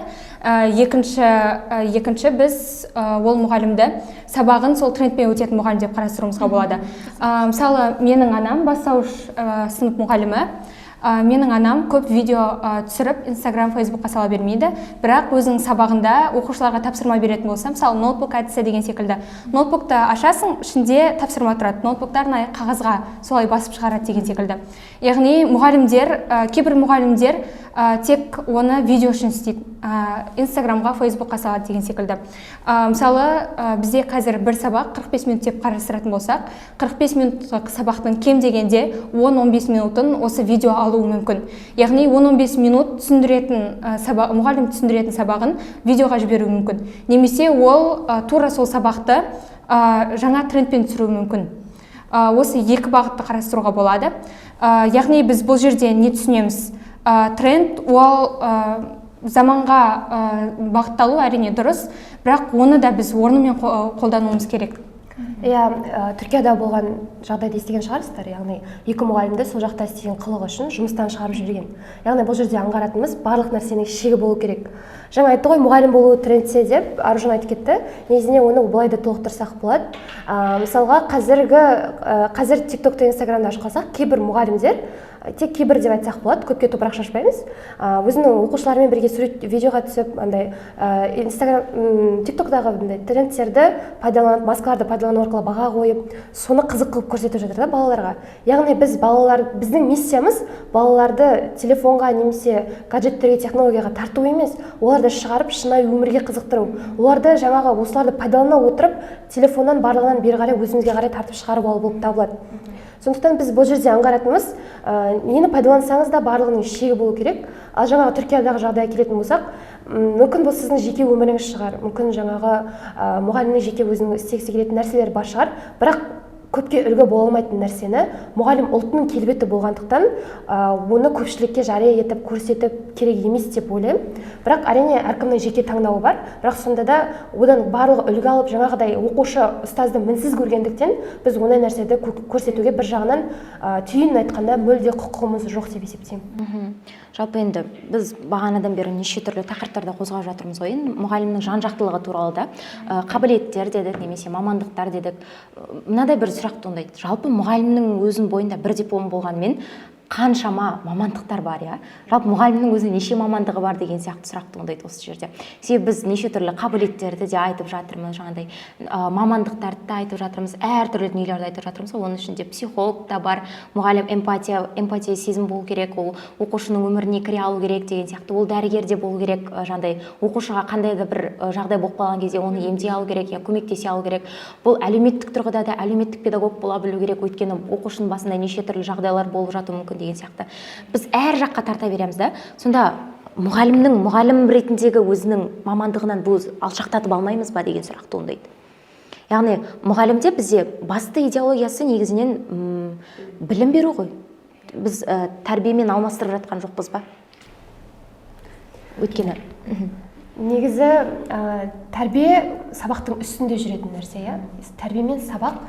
Екінші біз ол мұғалімді сабағын сол трендпен өтетін мұғалім деп қарастыруымызға болады. Мысалы, менің анам бастауыш сынып мұғалімі. Менің анам көп видео түсіріп Инстаграм, Фейсбукқа сала бермейді, бірақ өзінің сабағында оқушыларға тапсырма беретін болсам, мысалы ноутбук әдісі деген секілді. Ноутбукты ашасың, ішінде тапсырма тұрады. Ноутбуктар қағазға солай басып шығарады деген секілді. Яғни кейбір мұғалімдер тек оны видео үшін істейді, Инстаграмға, Фейсбукқа салады деген секілді. Мысалы, бізде қазір бір сабақ 45 минут деп қарастыратын болсақ, 45 минуттық сабақтың кем дегенде 10-15 минутын осы видео алуы мүмкін. Яғни 10-15 минут мұғалім түсіндіретін сабағын видеоға жіберуі мүмкін. Немесе ол тура сол сабақты жаңа трендпен түсіруі мүмкін. Осы екі бағытты қарастыруға болады. Яғни біз бұл жерде не түсінеміз? Тренд ол заманға бағытталу әрине дұрыс, бірақ оны да біз орнымен қолдануымыз керек. Иә, Түркияда болған жағдайды естіген шығарсыздар, яғни екі мұғалімді сол жақта істеген қылығы үшін жұмыстан шығарып жіберген. Яғни бұл жерде аңғаратынымыз барлық нәрсенің шегі болу керек. Жаңа айтты ғой, мұғалім болу трендсе деп Аружан айтып кетті. Негізіне оны былай да толықтырсақ болады. Мысалға, қазір TikTok'та, Инстаграмда ашып қалсақ, кейбір мұғалімдер, тек кейбір деп айтсақ болады, көпке топырақ шашпаймыз, өзінің оқушыларымен бірге видеоға түсіп, TikTok'дағы трендтерді пайдаланып, маскаларды пайдалану арқылы баға қойып, соны қызық қылып көрсетіп жатыр да балаларға. Яғни біздің миссиямыз балаларды телефонға немесе гаджеттерге, технологияға тарту емес, оларды шығарып шынайы өмірге қызықтыру. Оларды осыларды пайдалана отырып, телефоннан барлығынан бері қарай өзімізге қарай тартып шығарып алу болып табылады. Сондықтан біз бұл жерде аңғаратынымыз, нені пайдалансаңыз да барлығының шегі болу керек. Ал жаңағы Түркиядағы жағдайға келетін болсақ, мүмкін бұл сіздің жеке өміріңіз шығар, мүмкін мұғалімнің жеке өзінің істегісі келетін нәрселер бар шығар, бірақ көпке үлгі бола алмайтын нәрсені мұғалім ұлтының келбеті болғандықтан оны көпшілікке жария етіп көрсетіп керек емес деп ойлаймын. Бірақ әрине әркімнің жеке таңдауы бар, бірақ сонда да одан барлығы үлгі алып, жаңағыдай оқушы ұстазды мінсіз көргендіктен біз ондай нәрсені көрсетуге бір жағынан түйінін айтқанда мүлде құқығымыз жоқ деп есептеймін. Жалпы енді біз бағанадан бері неше түрлі тақырыптарды қозғап жатырмыз ғой. Мұғалімнің жан-жақтылығы туралы да, қабілеттер дедік, немесе мамандықтар дедік. Мынадай бір сұрақ туындайды. Жалпы мұғалімнің өзінің бойында бір диплом болғанымен қаншама мамандықтар бар, иә? Жалпы мұғалімнің өзі неше мамандығы бар деген сияқты сұрақ туындайды осы жерде. Себебі біз неше түрлі қабілеттерді де айтып жатырмыз, жаңағыдай мамандықтарды да айтып жатырмыз, әртүрлі дүниелерді айтып жатырмыз. Оның ішінде психолог та бар, мұғалім эмпатия сезім болу керек, ол оқушының өміріне кіре алу керек деген сияқты, ол дәрігер де болу керек, жаңағыдай оқушыға қандай да бір жағдай болып қалған кезде оны емдей алу керек, көмектесе алу керек. Бұл әлеуметтік тұрғыда да әлеуметтік педагог бола білу керек, өйткені оқушының басында неше түрлі жағдайлар болып жатуы мүмкін деген сияқты. Біз әр жаққа тарта береміз да. Сонда мұғалім ретіндегі өзінің мамандығынан бұл алшақтатып алмаймыз ба деген сұрақ туындайды. Яғни мұғалімде бізде басты идеологиясы негізінен білім беру ғой. Біз тәрбиемен алмастырып жатқан жоқпыз ба? Өйткені негізі тәрбие сабақтың үстінде жүретін нәрсе, иә. Тәрбие мен сабақ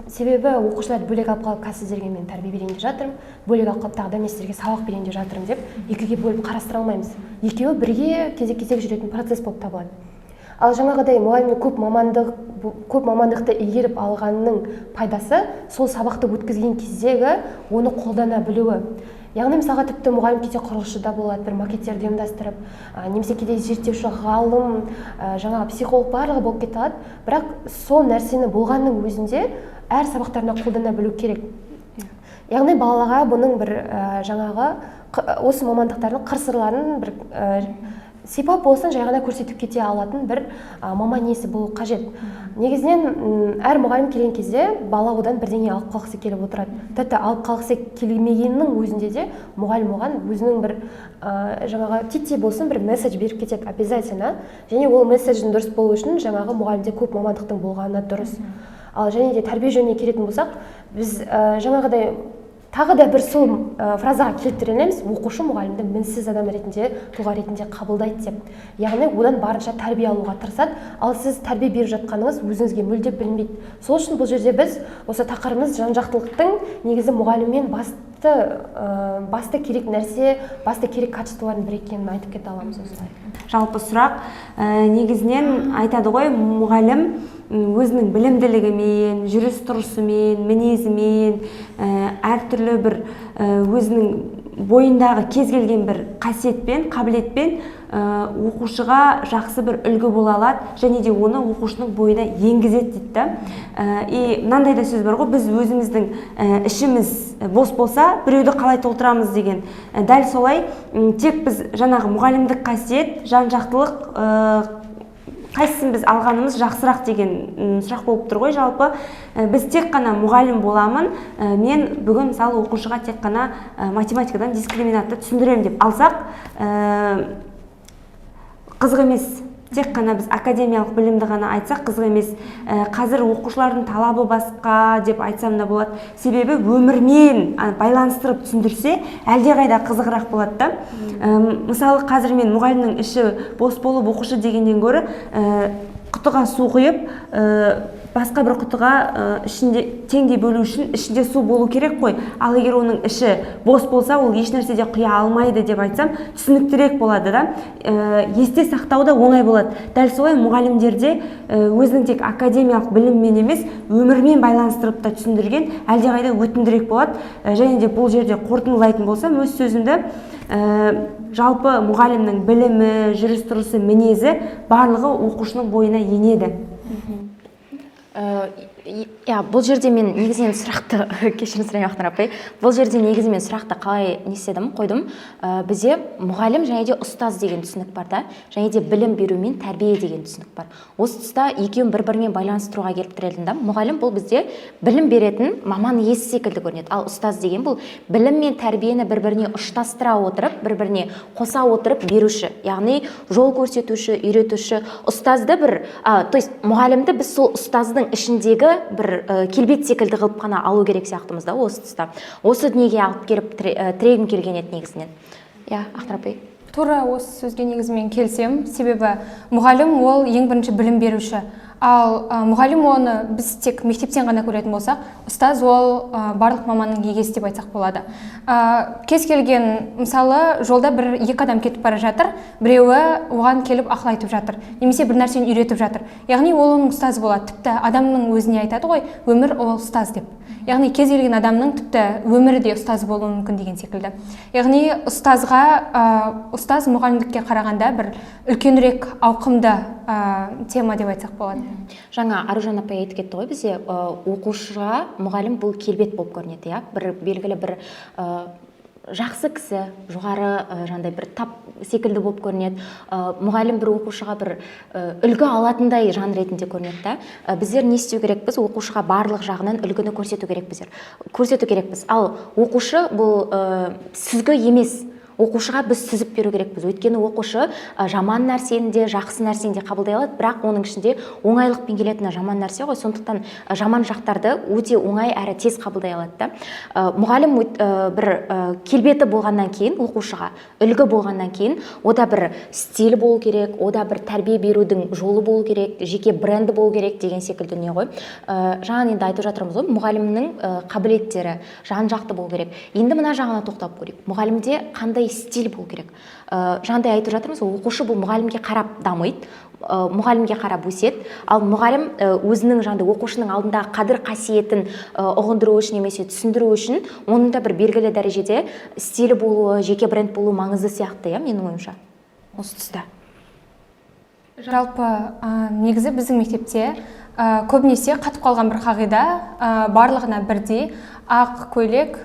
себебі оқушыларды бөлек алып қалып, сіздерге мен тәрбие берейін деп жатырмын, бөлек алып қалып тағы да мен сіздерге сабақ берейін деп жатырмын деп екіге бөліп қарастыра алмаймыз. Екеуі бірге кезек-кезек жүретін процесс болып табылады. Ал жаңағыдай мұғалімнің көп мамандықты игеріп алғанның пайдасы сол сабақты өткізген кездегі оны қолдана білуі. яғни мысалға тіпті мұғалім кейде құрылысшы да болады, бір макеттерді ұйымдастырып, немесе кейде зерттеуші, ғалым, жаңағы психолог барлығы болып кете алады, бірақ сол нәрсені болғанның өзінде әр сабақтарына қолдана білу керек. Яғни балаға бұның бір жаңағы осы мамандықтардың қыр-сырларын бір сипап болсын жай ғана көрсетіп кете алатын бір маман иесі болу қажет. Негізінен әр мұғалім келген кезде бала одан бірдеңе алып қалғысы келіп отырады. Тіпті алып қалғысы келмегеннің өзінде де мұғалім оған өзінің бір жаңағы титтей болсын бір месседж беріп кетеді обязательно. Және ол месседждің дұрыс болу үшін жаңағы мұғалімде көп мамандықтың болғаны дұрыс. Ал және де тәрбие жөніне келетін болсақ, біз жаңағыдай тағы да бір сол фразаға келіп тірелеміз, оқушы мұғалімді мінсіз адам ретінде, тұлға ретінде қабылдайды деп. Яғни одан барынша тәрбие алуға тырысады, ал сіз тәрбие беріп жатқаныңыз өзіңізге мүлде білінбейді. Сол үшін бұл жерде біз осы тақырыбымыз жан-жақтылықтың негізі мұғаліммен басты керек нәрсе, басты керек качестволардың бірі екенін айтып кете аламыз осылай. Жалпы сұрақ негізінен айтады ғой, мұғалім өзінің білімділігімен, жүріс-тұрысымен, мінезімен, әртүрлі бір өзінің бойындағы кез келген бір қасиетпен, қабілетпен оқушыға жақсы бір үлгі бола алады, және де оны оқушының бойына енгізеді дейді. И мынандай да сөз бар ғой, біз өзіміздің ішіміз бос болса, біреуді қалай толтырамыз деген. Дәл солай, тек біз жаңағы мұғалімдік қасиет, жан-жақтылық қайсысын біз алғанымыз жақсырақ деген сұрақ болып тұр ғой. Жалпы біз тек қана мұғалім боламын, мен бүгін мысалы оқушыға тек қана математикадан дискриминантты түсіндіремін деп алсақ, қызық емес. Тек қана біз академиялық білімді ғана айтсақ қызық емес. Қазір оқушылардың талабы басқа деп айтсам да болады. Себебі өмірмен байланыстырып түсіндірсе, әлдеқайда қызығырақ болады да. Мысалы қазір мен мұғалімнің іші бос болып оқушы дегеннен гөрі құтыға су құйып, басқа бір құтыға ішінде теңдей бөлу үшін ішінде су болу керек қой. Ал егер оның іші бос болса, ол еш нәрседе құя алмайды деп айтсам, түсініктірек болады да. Есте сақтау да оңай болады. Дәл солай мұғалімдерде өзінің тек академиялық біліммен емес, өмірмен байланыстырып та түсіндірген әлдеқайда өтімдірек болады. Және де бұл жерде қорытындылайтын болсам, өз сөзімді жалпы мұғалімнің білімі, жүріс-тұрысы, мінезі барлығы оқушының бойына енеді. Бұл жерде мен негізінен сұрақты кешірім сұраймын Ақтар апай. Бұл жерде негізі мен сұрақты қалай қойдым. Бізде мұғалім және де ұстаз деген түсінік бар да, және де білім беру мен тәрбие деген түсінік бар. Осы тұста екеуін бір-бірімен байланыстыруға келіп тірелдім да. Мұғалім бұл бізде білім беретін маман иесі секілді көрінеді. Ал ұстаз деген бұл білім мен тәрбиені бір-біріне ұштастыра отырып, бір-біріне қоса отырып беруші, яғни жол көрсетуші, үйретуші. Ұстазды то есть мұғалімді біз сол ұстаздың ішіндегі бір келбет секілді қылып қана алу керек сияқтымыз да осы тұста. Осы дүниеге алып келіп тірегім келген еді негізінен. Ақтар апай. Тура осы сөзге негізімен келсем, себебі мұғалім ол ең бірінші білім беруші. Ал мұғалім оны біз тек мектептен ғана көретін болсақ, ұстаз ол барлық маманның егесі деп айтсақ болады. Кез келген, мысалы, жолда екі адам кетіп бара жатыр, біреуі оған келіп ақыл айтып жатыр, немесе бір нәрсені үйретіп жатыр. Яғни ол оның ұстазы болады. Тіпті адамның өзіне айтады ғой, өмір ол ұстаз деп. Яғни кез келген адамның тіпті өмірі де ұстаз болуы мүмкін деген секілді. Яғни ұстаз мұғалімдікке қарағанда бір үлкенірек ауқымды тема деп айтсақ болады. Жаңа Аружан апай айтып кетті ғой, бізде оқушыға мұғалім бұл келбет болып көрінеді, бір белгілі бір жақсы кісі, жоғары жандай бір тап секілді болып көрінеді. Мұғалім бір оқушыға бір үлгі алатындай жан ретінде көрінеді да. Біздер не істеу керекпіз? Оқушыға барлық жағынан үлгіні көрсету керекпіз. Ал оқушы бұл сүзгі емес. Оқушыға біз сүзіп беру керекпіз. Өйткені оқушы жаман нәрсені де, жақсы нәрсені де қабылдай алады, бірақ оның ішінде оңайлықпен келетіні жаман нәрсе ғой. Сондықтан жаман жақтарды өте оңай әрі тез қабылдай алады да. Мұғалім бір келбеті болғаннан кейін, оқушыға үлгі болғаннан кейін, ода бір стиль болу керек, ода бір тәрбие берудің жолы болу керек, жеке бренді болу керек деген секілді дүние ғой. Жаңа енді айтып жатырмыз ғой, мұғалімнің қабілеттері жан-жақты болу керек. Енді мына жағына тоқтап көрейік. Мұғалімде қандай стиль болу керек. Жаңағыдай айтып жатырмыз, оқушы бұл мұғалімге қарап дамиды, мұғалімге қарап өседі, ал мұғалім өзінің жаңағыдай оқушының алдындағы қадір қасиетін ұғындыру үшін немесе түсіндіру үшін оның да бір белгілі дәрежеде стилі болуы, жеке бренд болуы маңызды сияқты, менің ойымша осы тұста. Жалпы негізі біздің мектепте көбінесе қатып қалған бір қағида, барлығына бірдей ақ көйлек,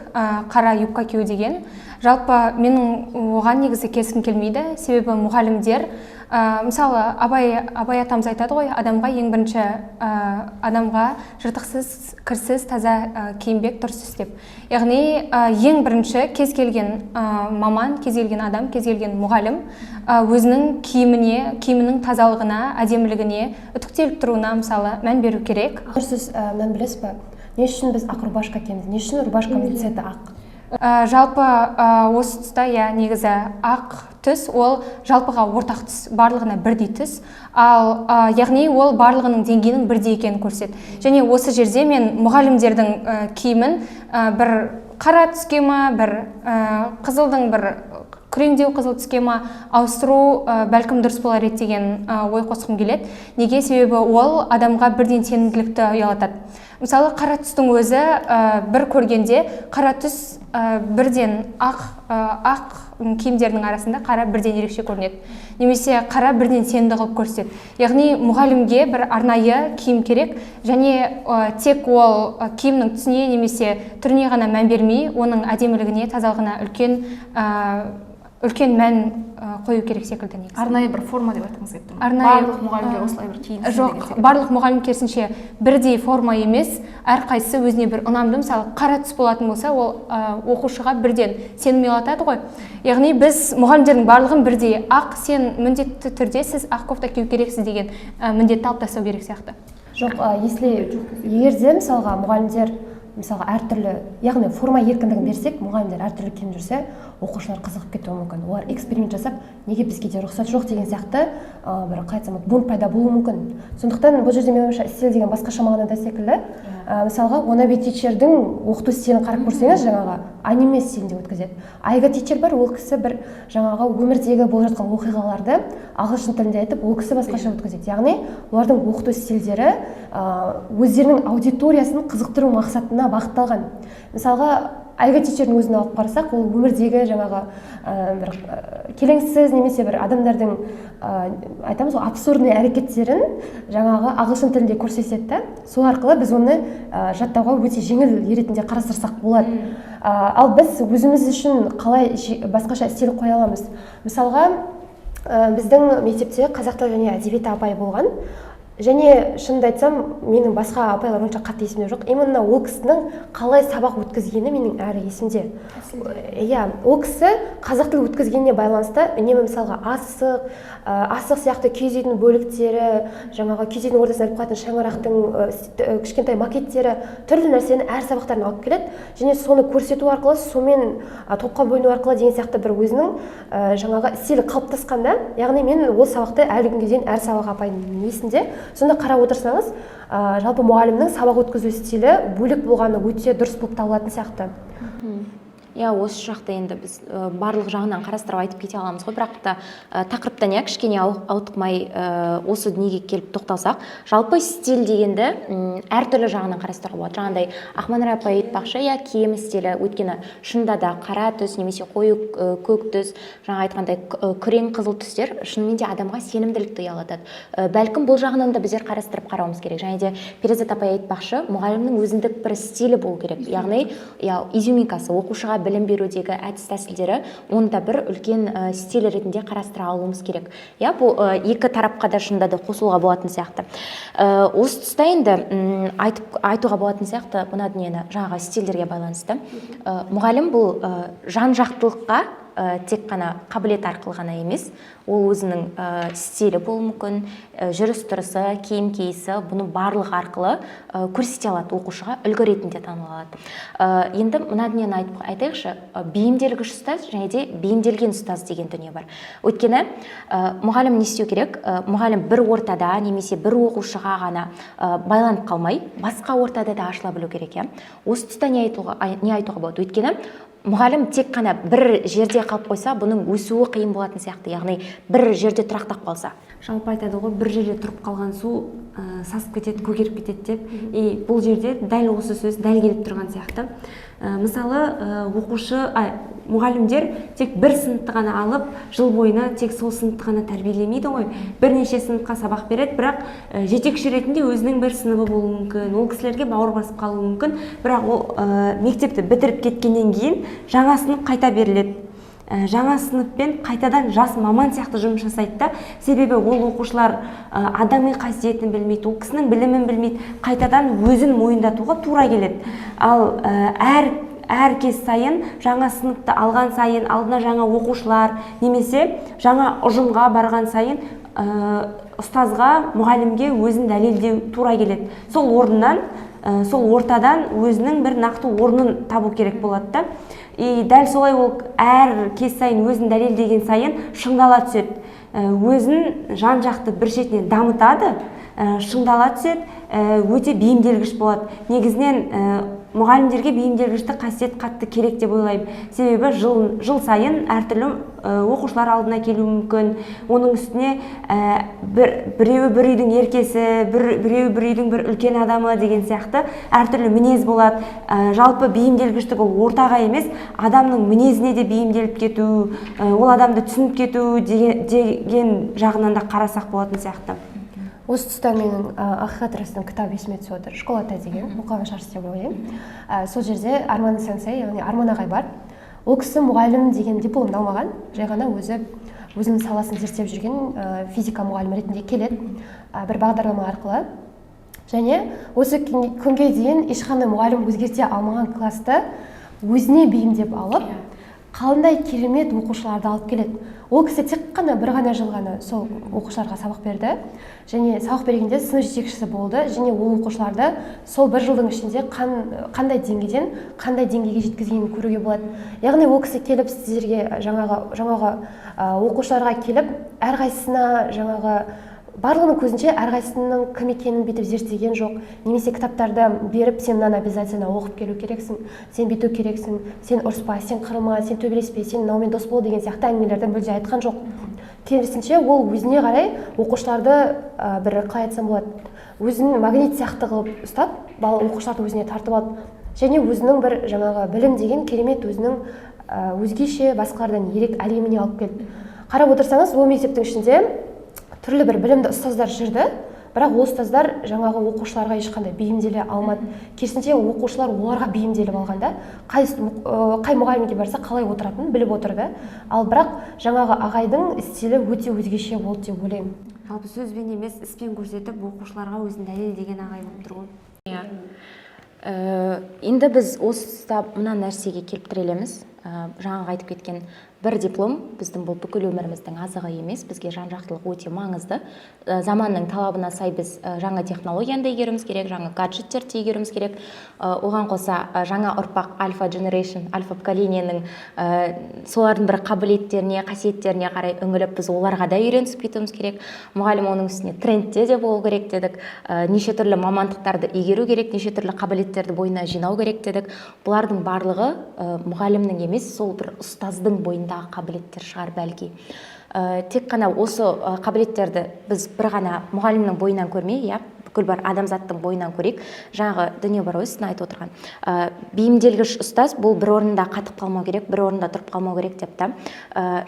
қара юбка кию деген. Жалпы менің оған негізі келіскім келмейді, себебі мұғалімдер, мысалы абай атамыз айтады ғой, адамға ең бірінші адамға жыртықсыз, кірсіз, таза киімбек дұрыс деп. Яғни ең бірінші кез келген маман, кез келген адам, кез келген мұғалім өзінің киімінің тазалығына, әдемілігіне, үтіктеліп тұруына мысалы мән беру керек. Сіз мән білесіз ба? Не үшін біз ақ рубашка киеміз? Не үшін рубашкамыздың цветі ақ? Жалпы осы тұста негізі ақ түс ол жалпыға ортақ түс, барлығына бірдей түс, ал яғни ол барлығының деңгейінің бірдей екенін көрсетеді. Және осы жерде мен мұғалімдердің киімін бір қара түске ма, бір қызылдың бір күреңдеу қызыл түске ма ауыстыру бәлкім дұрыс болар еді деген ой қосқым келеді. Неге? Себебі ол адамға бірден сенімділікті ұялатады. Мысалы, қара түстің өзі бір көргенде қара түс бірден ақ киімдердің арасында қара бірден ерекше көрінеді. Немесе қара бірден сенімді қылып көрсетеді. Яғни мұғалімге бір арнайы киім керек, және тек ол киімнің түсіне немесе түріне ғана мән бермей, оның әдемілігіне, тазалығына үлкен мән қою керек секілді негізі. Арнайы бір форма деп айтқыңыз келіп тұр ма? Арнайы барлық мұғалімдер осылай бір киінсін деген жоқ, секілді. барлық мұғалім керісінше бірдей форма емес, әрқайсысы өзіне бір ұнамды, мысалы қара түс болатын болса, ол оқушыға бірден сенім ұялатады ғой. Яғни біз мұғалімдердің барлығын бірдей ақ, сен міндетті түрде сіз ақ кофта кию керексіз деген міндетті алып тастау керек сияқты. Жоқ, егер де мысалға мұғалімдер мысалға әртүрлі, яғни форма еркіндігін берсек, мұғалімдер әртүрлі киініп жүрсе, оқушылар қызығып кетуі мүмкін. Олар эксперимент жасап, неге бізге де рұқсат жоқ деген сияқты бір қалай айтсам бунт пайда болуы мүмкін. Сондықтан бұл жерде менің ойымша стиль деген басқаша мағынада секілді. Мысалға, wannabe teacherдің оқыту стилін қарап көрсеңіз, жаңағы аниме стилінде өткізеді. Айга teacher бар, ол кісі бір жаңағы өмірдегі болып жатқан оқиғаларды ағылшын тілінде айтып, ол кісі басқаша өткізеді. Яғни олардың оқыту стильдері өздерінің аудиториясын қызықтыру мақсатына бағытталған. Мысалға, Айга teacherдің өзін алып қарасақ, ол өмірдегі жаңағы бір келеңсіз немесе бір адамдардың айтамыз ғой, абсурдный әрекеттерін жаңағы ағылшын тілінде көрсетеді. Сол арқылы біз оны жаттауға өте жеңіл ретінде қарастырсақ болады. Ал біз өзіміз үшін қалай басқаша стиль қоя аламыз? Мысалға, біздің мектепте қазақ тілі және әдебиеті апай болған. Және шынымды айтсам, менің басқа апайлар онша қатты есімде жоқ. Именно ол кісінің қалай сабақ өткізгені менің әрі есімде. Иә, ол кісі қазақ тілі өткізгеніне байланысты үнемі мысалға асық сияқты киіз үйдің бөліктері, жаңағы киіз үйдің ортасына іліп қоятын шаңырақтың кішкентай макеттері, түрлі нәрсені әр сабақтарына алып келеді. Және соны көрсету арқылы, сомен топқа бөліну арқылы деген сияқты бір өзінің жаңағы стилі қалыптасқанда, яғни мен ол сабақты әлі күнге дейін әр сабақ апайдың есінде. Сонда қарап отырсаңыз, жалпы мұғалімнің сабақ өткізу стилі бөлек болғаны өте дұрыс болып табылатын сияқты. Иә, осы жақта енді біз барлық жағынан қарастырып айтып кете аламыз ғой, бірақ та тақырыптан кішкене ауытқымай осы дүниеге келіп тоқталсақ, жалпы стиль дегенді әртүрлі жағынан қарастыруға болады. Жаңағыдай Ақманар апай айтпақшы, киім стилі, өйткені шынында да қара түс немесе қою көк түс, жаңа айтқандай күрең қызыл түстер шынымен де адамға сенімділікті ұялатады. Бәлкім бұл жағынан да біздер қарастырып қарауымыз керек. Және де Перизат апай айтпақшы, мұғалімнің өзіндік бір стилі болу керек. Яғни, изюминкасы, оқушыға білім берудегі әдіс тәсілдері, оны да бір үлкен стиль ретінде қарастыра алуымыз керек. Бұл екі тарапқа да шынында да қосылуға болатын сияқты. Осы тұста енді айтуға болатын сияқты мына дүниені жаңағы стильдерге байланысты. Мұғалім бұл жан-жақтылыққа тек қана қабілет арқылы ғана емес, ол өзінің стилі болуы мүмкін, жүріс-тұрысы, киім-киісі, бұны барлық арқылы көрсете алады, оқушыға үлгі ретінде танылады. Енді мына дүниені айтайықшы, бейімделгіш ұстаз және де бейімделген ұстаз деген дүние бар. Өйткені мұғалім не істеу керек? Мұғалім бір ортада немесе бір оқушыға ғана байланып қалмай, басқа ортада да ашыла білу керек. Осы тұста не айтуға болады? Өйткені мұғалім тек қана бір жерде қалып қойса, бұның өсуі қиын болатын сияқты, яғни бір жерде тұрақтап қалса. Жалпы айтады ғой, бір жерде тұрып қалған су сасып кетеді, көгеріп кетеді деп. Бұл жерде дәл осы сөз дәл келіп тұрған сияқты. Мысалы, мұғалімдер тек бір сыныпты ғана алып, жыл бойына тек сол сыныпты ғана тәрбиелемейді ғой. Бірнеше сыныпқа сабақ береді, бірақ жетекші ретінде өзінің бір сыныбы болуы мүмкін, ол кісілерге бауыр басып қалуы мүмкін, бірақ ол мектепті бітіріп кеткеннен кейін жаңа сынып қайта беріледі. Жаңа сыныппен қайтадан жас маман сияқты жұмыс жасайды да, себебі ол оқушылар адами қасиетін білмейді, ол кісінің білімін білмейді, қайтадан өзін мойындатуға тура келеді. Ал әр кез сайын, жаңа сыныпты алған сайын, алдына жаңа оқушылар, немесе жаңа ұжымға барған сайын ұстазға, мұғалімге өзін дәлелдеу тура келеді. Сол орыннан, сол ортадан өзінің бір нақты орнын табу керек болады да. Дәл солай ол әр кез сайын өзін дәлелдеген сайын шыңдала түседі. Өзін жан жақты бір шетінен дамытады, шыңдала түседі, өте бейімделгіш болады. Негізінен мұғалімдерге бейімделгіштік қасиет қатты керек деп ойлаймын. Себебі жыл сайын әртүрлі оқушылар алдына келуі мүмкін. Оның үстіне біреуі бір үйдің еркесі, біреуі бір үйдің бір үлкен адамы деген сияқты әртүрлі мінез болады. Жалпы бейімделгіштік ол ортаға емес, адамның мінезіне де бейімделіп кету, ол адамды түсініп кету деген жағынан да қарасақ болатын сияқты. Осы тұста менің ақиқат расының кітабы есіме түсіп отыр, школата деген, мұқаға шаршы деп ойлаймын. Сол жерде Арман сенсей, яғни Арман ағай бар. Ол кісі мұғалім деген дипломды алмаған, жай ғана өзінің саласын зерттеп жүрген физика мұғалімі ретінде келеді бір бағдарлама арқылы. Және осы күнге дейін ешқандай мұғалім өзгерте алмаған класты өзіне бейімдеп алып, қалындай керемет оқушыларды алып келеді. Ол кісі тек қана бір ғана жыл ғана сол оқушыларға сабақ берді, және сабақ бергенде сынып жетекшісі болды, және ол оқушыларды сол бір жылдың ішінде қандай деңгейден қандай деңгейге жеткізгенін көруге болады. Яғни ол кісі келіп сіздерге жаңағы оқушыларға келіп, әрқайсысына жаңағы барлығының көзінше әрқайсысының кім екенін бүйтіп зерттеген жоқ, немесе кітаптарды беріп, сен мынаны обязательно оқып келу керексің, сен бүйту керексің, сен ұрыспа, сен қырылма, сен төбелеспе, сен мынаумен дос бол деген сияқты әңгімелерді мүлде айтқан жоқ. Керісінше ол өзіне қарай оқушыларды бір қалай айтсам болады, өзін магнит сияқты қылып ұстап, оқушыларды өзіне тартып алып, және өзінің бір жаңағы білім деген керемет өзінің өзгеше басқалардан ерек әлеміне алып келді. Қарап отырсаңыз, ол мектептің ішінде түрлі бір білімді ұстаздар жүрді, бірақ ол ұстаздар жаңағы оқушыларға ешқандай бейімделе алмады. Керісінше оқушылар оларға бейімделіп алғанда, қай мұғалімге барса қалай отыратынын біліп отырды. Ал бірақ жаңағы ағайдың стилі өте өзгеше болды деп ойлаймын. Жалпы сөзбен емес, іспен көрсетіп, оқушыларға өзін дәлелдеген ағай болып тұр ғой. Енді біз осы мына нәрсеге келіп тірелеміз. Жаңағы айтып кеткен бір диплом біздің бұл бүкіл өміріміздің азығы емес, бізге жан-жақтылық өте маңызды. Заманның талабына сай біз жаңа технологияны да игеруіміз керек, жаңа гаджеттерді игеруіміз керек. Оған қоса жаңа ұрпақ альфа generation, альфа поколенияның солардың бір қабілеттеріне, қасиеттеріне қарай үңіліп, біз оларға да үйренісіп кетуіміз керек. Мұғалім оның үстіне трендте де болу керек дедік. Неше түрлі мамандықтарды игеру керек, неше түрлі қабілеттерді бойына жинау керек дедік. Бұлардың барлығы мұғалімнің емес, сол бір ұстаздың бойындағы қабілеттер шығар бәлки. Тек қана осы қабілеттерді біз бір ғана мұғалімнің бойынан көрмей, бүкіл бар адамзаттың бойынан көрейік. Жаңағы дүние бар ғой, сіздің айтып отырған. Бейімделгіш ұстаз бұл бір орында қатып қалмау керек, бір орында тұрып қалмау керек деп та.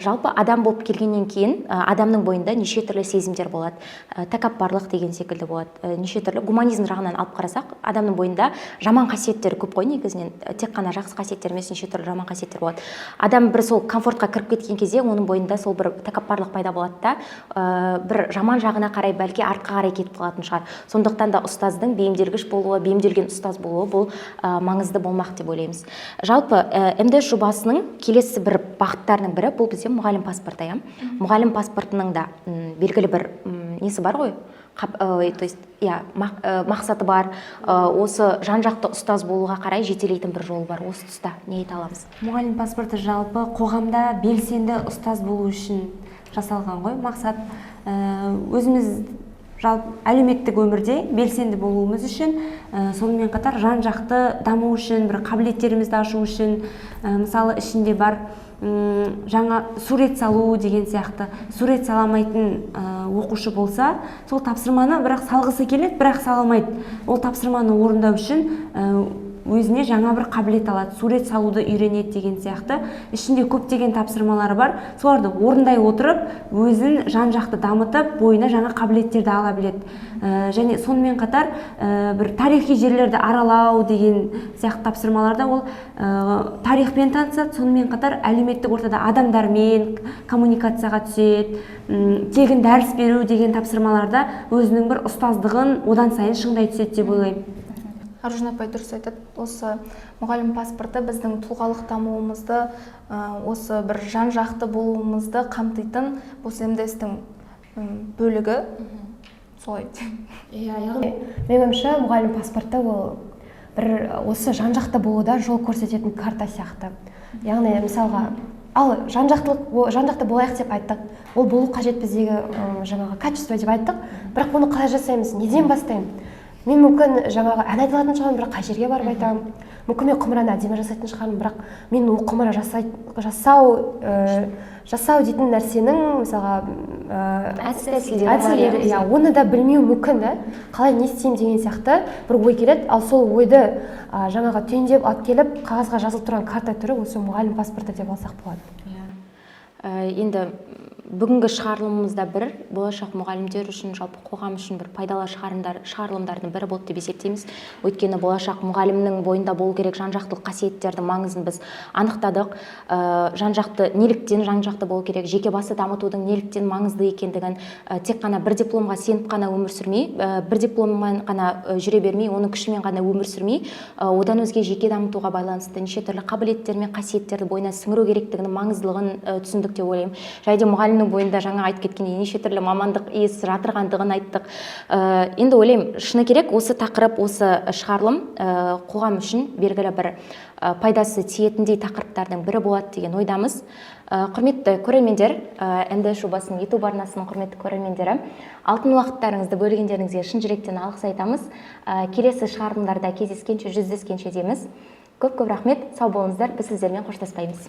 Жалпы адам болып келгеннен кейін адамның бойында неше түрлі сезімдер болады. Тәкаппарлық деген секілді болады. Неше түрлі гуманизм жағынан алып қарасақ, адамның бойында жаман қасиеттер көп қой негізінен. Тек қана жақсы қасиеттер емес, неше түрлі жаман қасиеттер болады. Адам бір сол комфортқа кіріп кеткен кезде оның бойында сол бір тәкаппарлық пайда болады да, бір жаман жағына қарай бәлки артқа қарай кетіп қалатын шығар. Сондықтан да ұстаздың бейімделгіш болуы, бейімделген ұстаз болуы бұл маңызды болмақ деп ойлаймыз. Жалпы МДС жобасының келесі бір бағыттарының бірі бұл бізде мұғалім паспорты. Мұғалім паспортының да белгілі бір несі бар ғой? То есть, мақсаты бар, осы жан-жақты ұстаз болуға қарай жетелейтін бір жол бар. Осы тұста не айта аламыз? Мұғалім паспорты жалпы қоғамда белсенді ұстаз болу үшін жасалған ғой, мақсат. Өзіміз жалпы әлеуметтік өмірде белсенді болуымыз үшін, сонымен қатар жан жақты даму үшін, бір қабілеттерімізді ашу үшін, мысалы ішінде бар жаңа сурет салу деген сияқты, сурет саламайтын оқушы болса, сол тапсырманы бірақ салғысы келеді, бірақ сала алмайды. Ол тапсырманы орындау үшін өзіне жаңа бір қабілет алады, сурет салуды үйренеді деген сияқты. Ішінде көптеген тапсырмалары бар. Соларды орындай отырып, өзін жан жақты дамытып, бойына жаңа қабілеттерді ала біледі. Және сонымен қатар бір тарихи жерлерді аралау деген сияқты тапсырмаларда ол тарихпен танысады, сонымен қатар әлеуметтік ортада адамдармен коммуникацияға түседі. Тегін дәріс беру деген тапсырмаларда өзінің бір ұстаздығын одан сайын шыңдай түседі деп ойлаймын. Аружан апай дұрыс айтады. Осы мұғалім паспорты біздің тұлғалық дамуымызды, осы бір жан жақты болуымызды қамтитын осы МДС-тің бөлігі. Солай. Яғни менің ойымша мұғалім паспорты ол бір осы жан жақты болуда жол көрсететін карта сияқты. Яғни мысалға ал жан жақты болайық деп айттық. Ол болу қажет біздегі жаңағы качество деп айттық. Бірақ оны қалай жасаймыз? Неден бастаймын? Мен мүмкін жаңағы ән айта алатын шығармын, бірақ қай жерге барып айтамын. Мүмкін мен құмыраны әдемі жасайтын шығармын, бірақ мен ол құмыра жасау дейтін нәрсенің мысалға әдістері, оны да білмеу мүмкін, қалай не істеймін деген сияқты бір ой келеді. Ал сол ойды жаңағы түйіндеп алып келіп қағазға жазылып тұрған карта түрі осы мұғалім паспорты деп алсақ болады. Енді бүгінгі шығарылымымызда бір болашақ мұғалімдер үшін, жалпы қоғам үшін бір пайдалы шығарылымдардың бірі болды деп есептейміз. Өйткені болашақ мұғалімнің бойында болу керек жан-жақтылық қасиеттердің маңызын біз анықтадық. Жан-жақты неліктен жан-жақты болу керек, жеке басы дамытудың неліктен маңызды екендігін, тек қана бір дипломға сеніп қана өмір сүрмей, бір дипломмен қана жүре бермей, оның күшімен қана өмір сүрмей, одан өзге жеке дамытуға байланысты неше түрлі қабілеттер мен қасиеттерді бойына сіңіру керектігінің маңыздылығын түсіндік деп ойлаймын. Және де мұғалімнің бойында жаңа айтып кеткендей неше түрлі мамандық иесі жатырғандығын айттық. Енді ойлаймын, шыны керек осы тақырып, осы шығарылым қоғам үшін белгілі бір пайдасы тиетіндей тақырыптардың бірі болады деген ойдамыз. Құрметті көрермендер, МДС жобасының YouTube арнасының құрметті көрермендері, алтын уақыттарыңызды бөлгендеріңізге шын жүректен алғыс айтамыз. Келесі шығарылымдарда кездескенше, жүздескенше дейміз. Көп рахмет, сау болыңыздар, біз сіздермен қоштаспаймыз.